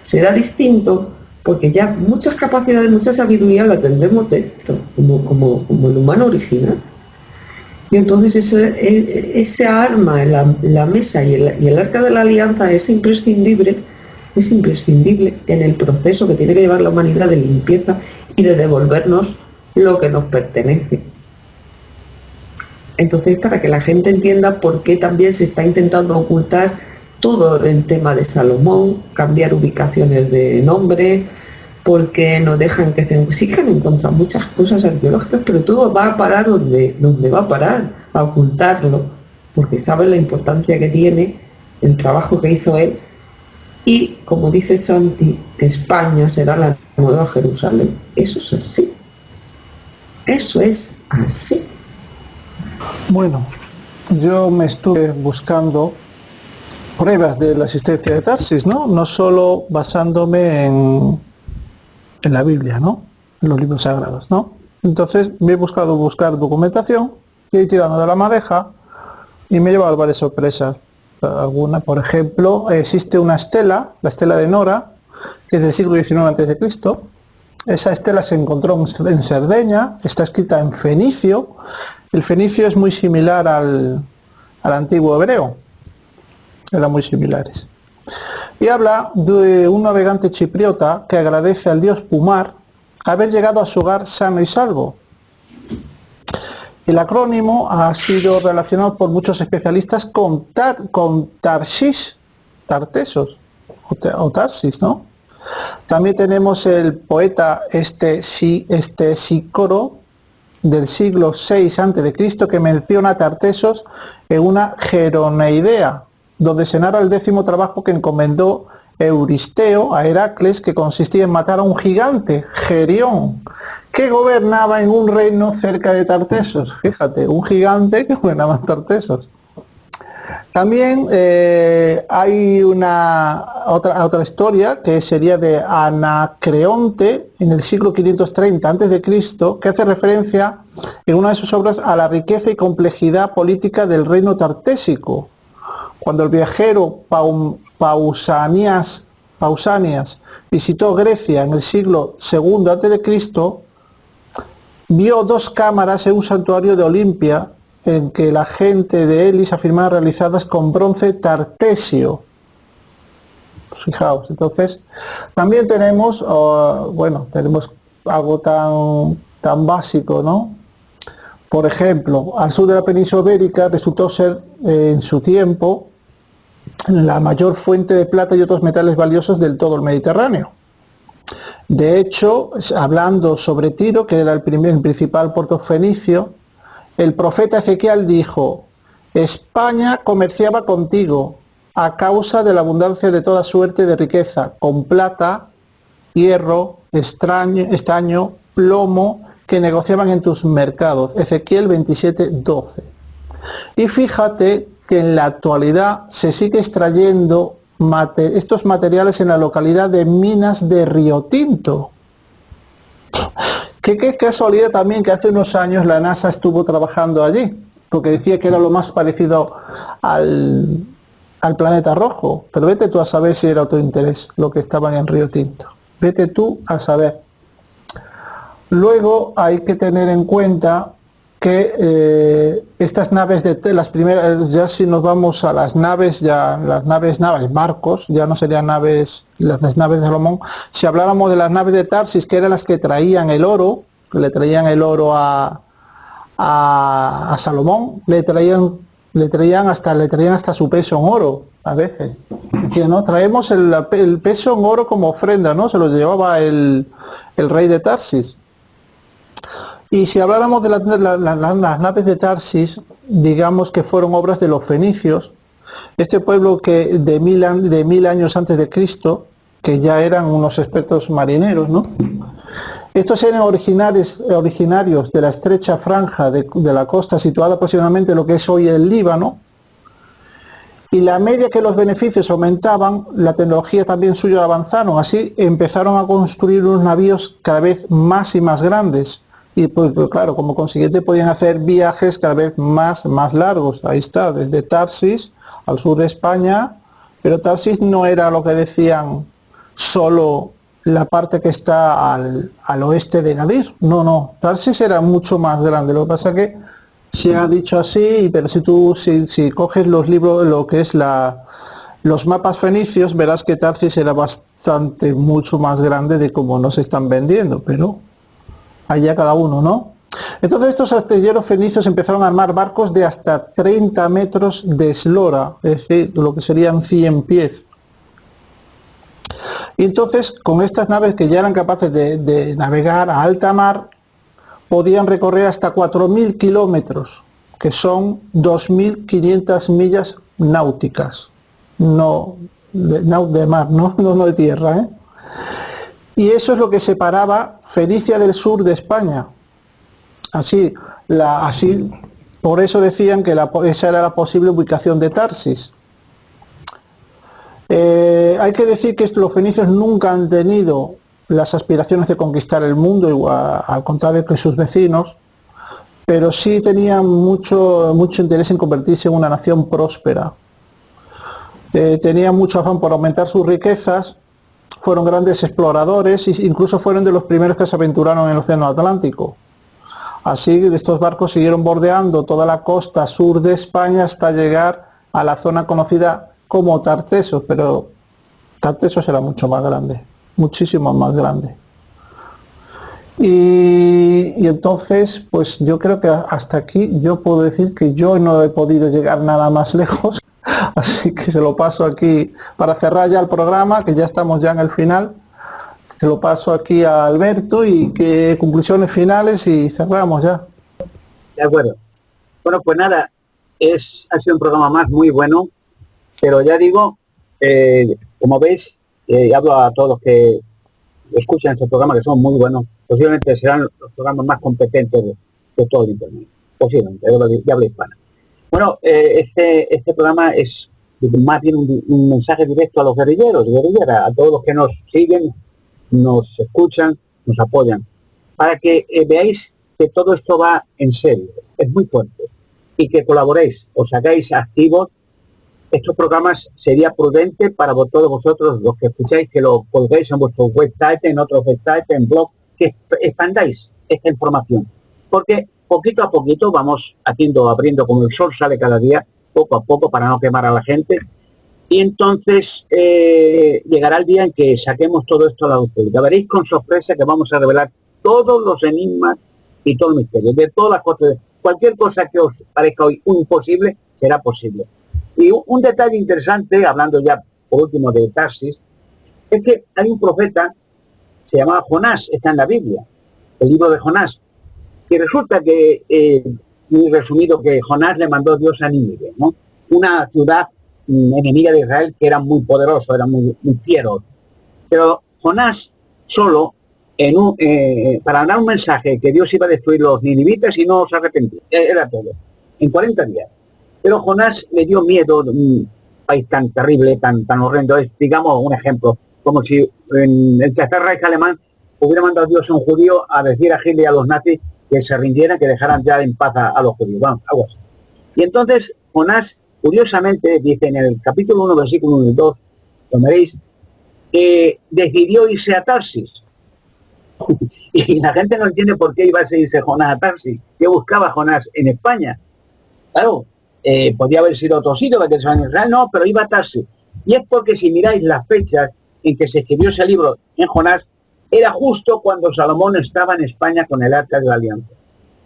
Será distinto porque ya muchas capacidades, mucha sabiduría la tendremos dentro, como el humano original. Y entonces esa arma, la mesa y el Arca de la Alianza es imprescindible en el proceso que tiene que llevar la humanidad de limpieza y de devolvernos lo que nos pertenece. Entonces, para que la gente entienda por qué también se está intentando ocultar todo el tema de Salomón, cambiar ubicaciones de nombre, porque no dejan que se sigan encontrar muchas cosas arqueológicas, pero todo va a parar donde va a parar, a ocultarlo, porque saben la importancia que tiene el trabajo que hizo él. Y, como dice Santi, España será la nueva Jerusalén. Eso es así. Eso es así. Bueno, yo me estuve buscando pruebas de la existencia de Tarsis, ¿no? No solo basándome en la Biblia, ¿no? En los libros sagrados, ¿no? Entonces me he buscar documentación y he tirado de la madeja y me he llevado varias sorpresas. Alguna, por ejemplo, existe una estela, la estela de Nora, que es del siglo XIX a.C. Esa estela se encontró en Cerdeña, está escrita en fenicio. El fenicio es muy similar al antiguo hebreo, eran muy similares. Y habla de un navegante chipriota que agradece al dios Pumar haber llegado a su hogar sano y salvo. El acrónimo ha sido relacionado por muchos especialistas con Tarshish, Tartesos, o Tarsis, ¿no? También tenemos el poeta Sicoro del siglo VI a.C. que menciona a Tartesos en una Geroneidea, donde se narra el 10º trabajo que encomendó Euristeo a Heracles, que consistía en matar a un gigante, Gerión, que gobernaba en un reino cerca de Tartesos. Fíjate, un gigante que gobernaba en Tartesos. También hay otra historia que sería de Anacreonte en el siglo 530 a.C., que hace referencia en una de sus obras a la riqueza y complejidad política del reino tartésico. Cuando el viajero Pausanias visitó Grecia en el siglo II a.C., vio 2 cámaras en un santuario de Olimpia en que la gente de Elis afirmaba realizadas con bronce tartesio. Fijaos, entonces también tenemos, tenemos algo tan básico, ¿no? Por ejemplo, al sur de la península ibérica resultó ser en su tiempo la mayor fuente de plata y otros metales valiosos del todo el Mediterráneo. De hecho, hablando sobre Tiro, que era el principal puerto fenicio, el profeta Ezequiel dijo: España comerciaba contigo a causa de la abundancia de toda suerte de riqueza, con plata, hierro, estaño, plomo, que negociaban en tus mercados. Ezequiel 27:12. Y fíjate que en la actualidad se sigue extrayendo estos materiales en la localidad de Minas de Río Tinto. Qué casualidad también que hace unos años la NASA estuvo trabajando allí, porque decía que era lo más parecido al planeta rojo, pero vete tú a saber si era otro interés lo que estaban en Río Tinto. Vete tú a saber. Luego hay que tener en cuenta que estas naves las primeras, ya si nos vamos a las naves Marcos, ya no serían las naves de Salomón. Si habláramos de las naves de Tarsis, que eran las que traían el oro, le traían el oro a Salomón, le traían le traían hasta su peso en oro, a veces. Decían, ¿no? Traemos el peso en oro como ofrenda, ¿no? Se lo llevaba el rey de Tarsis. Y si habláramos de las naves de Tarsis, digamos que fueron obras de los fenicios, este pueblo que de mil años antes de Cristo, que ya eran unos expertos marineros, ¿no? Estos eran originarios de la estrecha franja de la costa situada aproximadamente en lo que es hoy el Líbano, y la medida que los beneficios aumentaban, la tecnología también suya avanzaron, así empezaron a construir unos navíos cada vez más y más grandes, y pues claro, como consiguiente podían hacer viajes cada vez más largos. Ahí está, desde Tarsis al sur de España, pero Tarsis no era lo que decían solo la parte que está al oeste de Gadir. No, Tarsis era mucho más grande. Lo que pasa que se ha dicho así, pero si coges los libros, lo que es los mapas fenicios, verás que Tarsis era mucho más grande de como nos están vendiendo, pero allá cada uno, ¿no? Entonces estos astilleros fenicios empezaron a armar barcos de hasta 30 metros de eslora, es decir, lo que serían 100 pies. Y entonces, con estas naves que ya eran capaces de navegar a alta mar, podían recorrer hasta 4.000 kilómetros, que son 2.500 millas náuticas, no de mar, no de tierra, ¿eh? Y eso es lo que separaba Fenicia del sur de España. Así, por eso decían que esa era la posible ubicación de Tarsis. Hay que decir que los fenicios nunca han tenido las aspiraciones de conquistar el mundo, igual, al contrario que sus vecinos, pero sí tenían mucho interés en convertirse en una nación próspera. Tenían mucho afán por aumentar sus riquezas, fueron grandes exploradores e incluso fueron de los primeros que se aventuraron en el Océano Atlántico. Así, estos barcos siguieron bordeando toda la costa sur de España hasta llegar a la zona conocida como Tartesos, pero Tartesos era mucho más grande, muchísimo más grande. Y entonces, pues yo creo que hasta aquí yo puedo decir que yo no he podido llegar nada más lejos, así que se lo paso aquí para cerrar ya el programa, que ya estamos ya en el final. Se lo paso aquí a Alberto y que conclusiones finales y cerramos ya. De acuerdo. Bueno, pues nada, ha sido un programa más muy bueno, pero ya digo, como veis, hablo a todos los que escuchan este programa, que son muy buenos, posiblemente serán los programas más competentes de todo el internet, posiblemente, de habla hispana. Bueno, este programa es más bien un mensaje directo a los guerrilleros y guerrilleras, a todos los que nos siguen, nos escuchan, nos apoyan, para que veáis que todo esto va en serio, es muy fuerte, y que colaboréis, os hagáis activos. Estos programas sería prudente para todos vosotros, los que escucháis, que lo colguéis en vuestro website, en otros websites, en blog, que expandáis esta información, porque poquito a poquito vamos abriendo, como el sol sale cada día, poco a poco, para no quemar a la gente, y entonces llegará el día en que saquemos todo esto a la luz pública. Veréis con sorpresa que vamos a revelar todos los enigmas y todo el misterio, de todas las cosas, cualquier cosa que os parezca hoy imposible, será posible. Y un detalle interesante, hablando ya por último de Tarsis, es que hay un profeta, se llamaba Jonás, está en la Biblia, el libro de Jonás, y resulta que, muy resumido, que Jonás le mandó Dios a Nínive, ¿no? Una ciudad enemiga de Israel que era muy poderoso, era muy fiero. Pero Jonás solo, para dar un mensaje que Dios iba a destruir los ninivitas y no se arrepentía, era todo, en 40 días. Pero Jonás le dio miedo, un país tan terrible, tan horrendo. Es, digamos, un ejemplo, como si en el Tercer Reich alemán hubiera mandado Dios a un judío a decir a Hitler y a los nazis que se rindieran, que dejaran ya en paz a los judíos. Vamos, algo así. Y entonces Jonás, curiosamente, dice en el capítulo 1, versículo 1 y 2, lo veréis, decidió irse a Tarsis. Y la gente no entiende por qué iba a irse Jonás a Tarsis. ¿Qué buscaba Jonás en España? Claro, podía haber sido otro sitio, porque en Israel no, pero iba a Tarsis. Y es porque si miráis las fechas en que se escribió ese libro en Jonás, era justo cuando Salomón estaba en España con el Arca de la Alianza.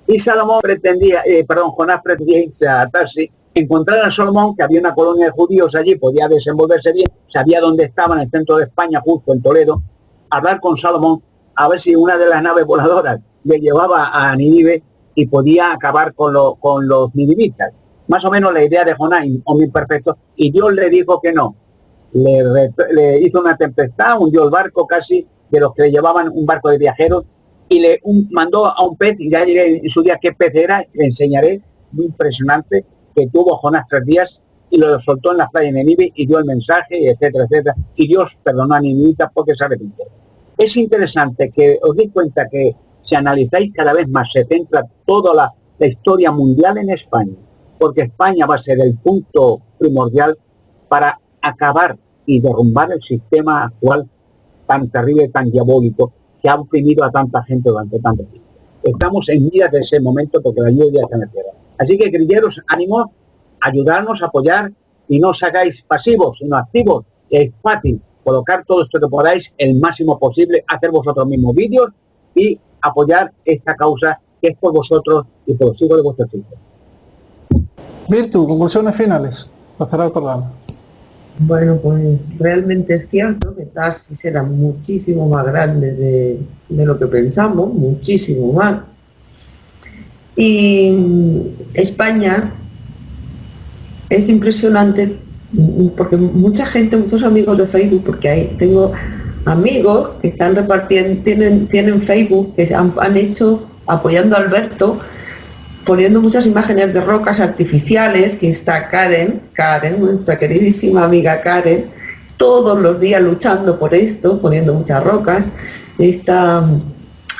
Y Jonás pretendía irse a Tarsis encontrar a Salomón, que había una colonia de judíos allí, podía desenvolverse bien, sabía dónde estaba, en el centro de España, justo en Toledo, hablar con Salomón, a ver si una de las naves voladoras le llevaba a Nínive y podía acabar con los ninivitas. Más o menos la idea de Jonás, hombre imperfecto, y Dios le dijo que no. Le hizo una tempestad, hundió el barco casi, de los que llevaban un barco de viajeros, y mandó a un pez, y ya diré en su día qué pez era, le enseñaré, muy impresionante, que tuvo Jonás 3 días, y lo soltó en las playas de Nínive, y dio el mensaje, etcétera, etcétera, y Dios perdonó a Ninivitas porque se arrepintió. Es interesante que os deis cuenta que si analizáis cada vez más, se centra toda la historia mundial en España, porque España va a ser el punto primordial para acabar y derrumbar el sistema actual tan terrible, tan diabólico, que ha oprimido a tanta gente durante tanto tiempo. Estamos en vías de ese momento porque la lluvia está en la tierra. Así que, grilleros, ánimo, ayudarnos, apoyar, y no os hagáis pasivos, sino activos. Es fácil colocar todo esto que podáis el máximo posible, hacer vosotros mismos vídeos y apoyar esta causa que es por vosotros y por los hijos de vuestros hijos. Virtu, conclusiones finales para cerrar el programa. Bueno, pues realmente es cierto que Tarsis era muchísimo más grande de lo que pensamos, muchísimo más. Y España es impresionante porque mucha gente, muchos amigos de Facebook, porque ahí tengo amigos que están repartiendo, tienen Facebook, que han hecho, apoyando a Alberto, poniendo muchas imágenes de rocas artificiales, que está Karen, nuestra queridísima amiga Karen, todos los días luchando por esto, poniendo muchas rocas. Está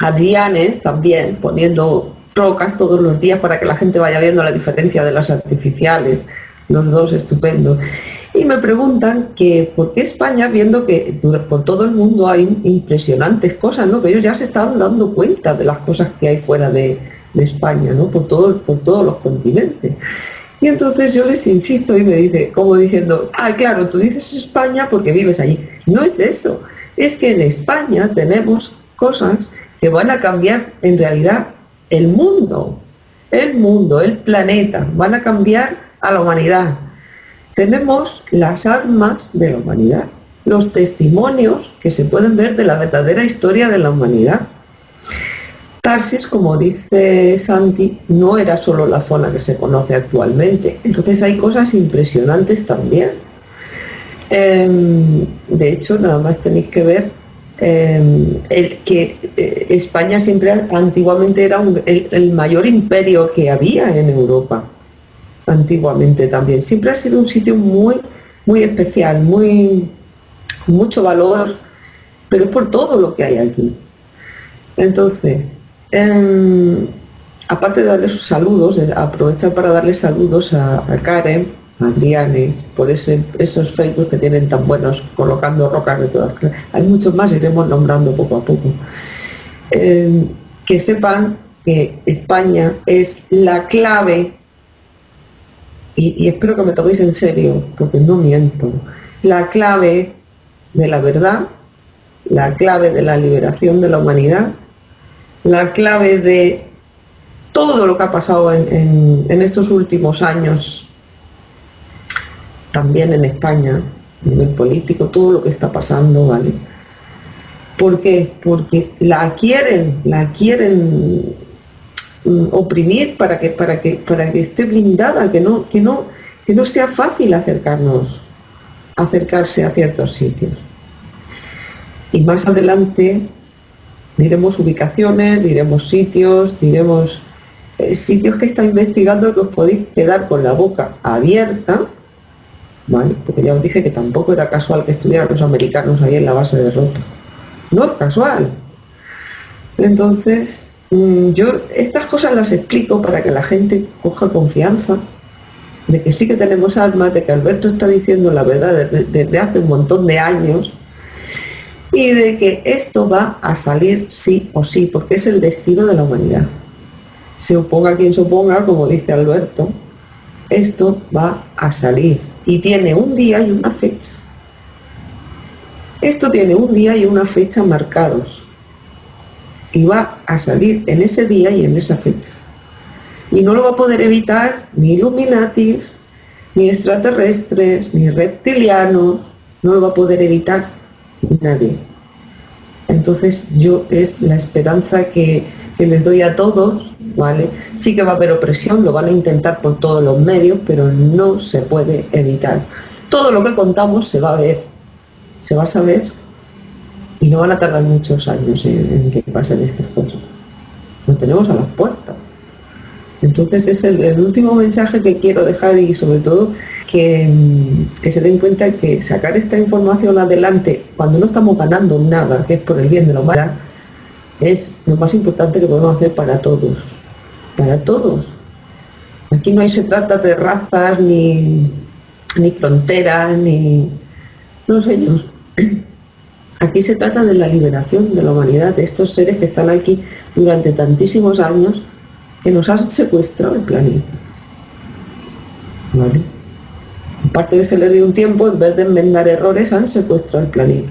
Adrianes también poniendo rocas todos los días para que la gente vaya viendo la diferencia de las artificiales, los dos estupendos. Y me preguntan que por qué España, viendo que por todo el mundo hay impresionantes cosas, ¿no? Que ellos ya se estaban dando cuenta de las cosas que hay fuera de España, ¿no? Por todos los continentes. Y entonces yo les insisto y me dice, como diciendo, claro, tú dices España porque vives allí. No es eso, es que en España tenemos cosas que van a cambiar en realidad el mundo, el planeta, van a cambiar a la humanidad. Tenemos las armas de la humanidad, los testimonios que se pueden ver de la verdadera historia de la humanidad. Tarsis, como dice Santi, no era solo la zona que se conoce actualmente, entonces hay cosas impresionantes también. De hecho, nada más tenéis que ver que España siempre antiguamente era el mayor imperio que había en Europa, antiguamente también. Siempre ha sido un sitio muy, muy especial, mucho valor, pero es por todo lo que hay aquí. Entonces, aparte de darle sus saludos, aprovechar para darle saludos a Karen, a Adriane, por esos Facebook que tienen tan buenos, colocando rocas de todas clases. Hay muchos más, iremos nombrando poco a poco. Que sepan que España es la clave, y espero que me toméis en serio, porque no miento, la clave de la verdad, la clave de la liberación de la humanidad, la clave de todo lo que ha pasado en estos últimos años, también en España, a nivel político, todo lo que está pasando, ¿vale? ¿Por qué? Porque la quieren oprimir para que esté blindada, que no sea fácil acercarse a ciertos sitios. Y más adelante diremos ubicaciones, diremos sitios, diremos sitios que está investigando, que os podéis quedar con la boca abierta, ¿vale? Porque ya os dije que tampoco era casual que estuvieran los americanos ahí en la base de Rota. No es casual. Entonces, yo estas cosas las explico para que la gente coja confianza de que sí que tenemos armas, de que Alberto está diciendo la verdad desde hace un montón de años, y de que esto va a salir sí o sí, porque es el destino de la humanidad. Se oponga quien se oponga, como dice Alberto, esto va a salir. Y tiene un día y una fecha. Esto tiene un día y una fecha marcados. Y va a salir en ese día y en esa fecha. Y no lo va a poder evitar ni Illuminatis, ni extraterrestres, ni reptilianos, no lo va a poder evitar nadie. Entonces yo es la esperanza que les doy a todos, ¿vale? Sí que va a haber opresión, lo van a intentar por todos los medios, pero no se puede evitar. Todo lo que contamos se va a ver, se va a saber, y no van a tardar muchos años en que pasen estas cosas. Lo tenemos a las puertas. Entonces es el último mensaje que quiero dejar, y sobre todo que se den cuenta que sacar esta información adelante cuando no estamos ganando nada, que es por el bien de la humanidad, es lo más importante que podemos hacer para todos. Para todos. Aquí no se trata de razas, ni fronteras, ni... No, señor. Aquí se trata de la liberación de la humanidad, de estos seres que están aquí durante tantísimos años, que nos han secuestrado el planeta. ¿Vale? Aparte de que se les dio un tiempo, en vez de enmendar errores, han secuestrado el planeta.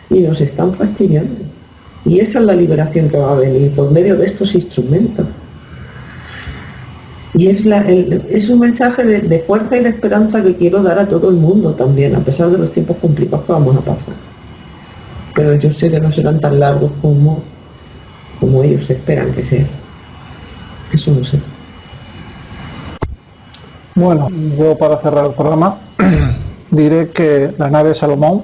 Y nos están fastidiando. Y esa es la liberación que va a venir por medio de estos instrumentos. Y es un mensaje de fuerza y de esperanza que quiero dar a todo el mundo también, a pesar de los tiempos complicados que vamos a pasar. Pero yo sé que no serán tan largos como ellos esperan que sean. Eso no sé. Bueno, yo para cerrar el programa diré que las naves Salomón,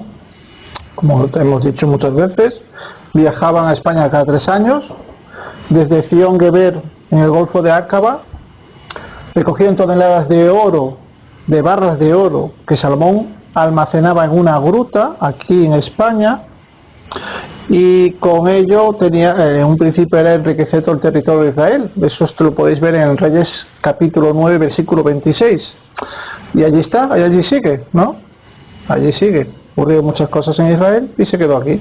como hemos dicho muchas veces, viajaban a España cada 3 años, desde Zion Geber en el Golfo de Aqaba, recogían toneladas de oro, de barras de oro, que Salomón almacenaba en una gruta aquí en España, y con ello tenía, en un principio era enriquecer todo el territorio de Israel. Eso esto lo podéis ver en Reyes capítulo 9, versículo 26. Y allí está, y allí sigue, ¿no? Allí sigue. Ocurrieron muchas cosas en Israel y se quedó aquí.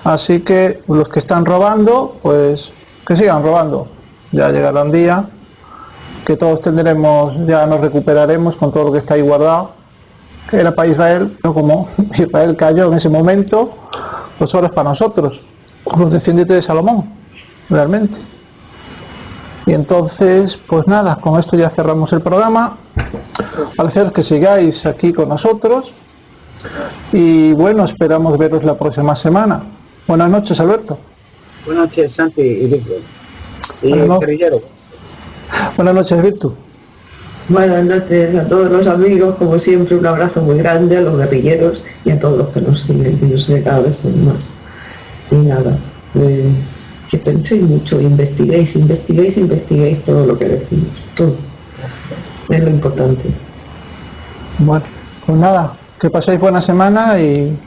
Así que los que están robando, pues que sigan robando. Ya llegará un día que todos tendremos, ya nos recuperaremos con todo lo que está ahí guardado, que era para Israel, no como Israel cayó en ese momento, pues ahora es para nosotros, los descendientes de Salomón, realmente. Y entonces, pues nada, con esto ya cerramos el programa. Agradecer que sigáis aquí con nosotros y bueno, esperamos veros la próxima semana. Buenas noches, Alberto. Buenas noches, Santi y Víctor. Y Bueno, guerrillero. buenas noches, Víctor. Buenas noches a todos los amigos, como siempre un abrazo muy grande a los guerrilleros y a todos los que nos siguen, que yo sé que cada vez son más. Y nada, pues que penséis mucho, investiguéis todo lo que decimos, todo. Es lo importante. Bueno, pues nada, que paséis buena semana y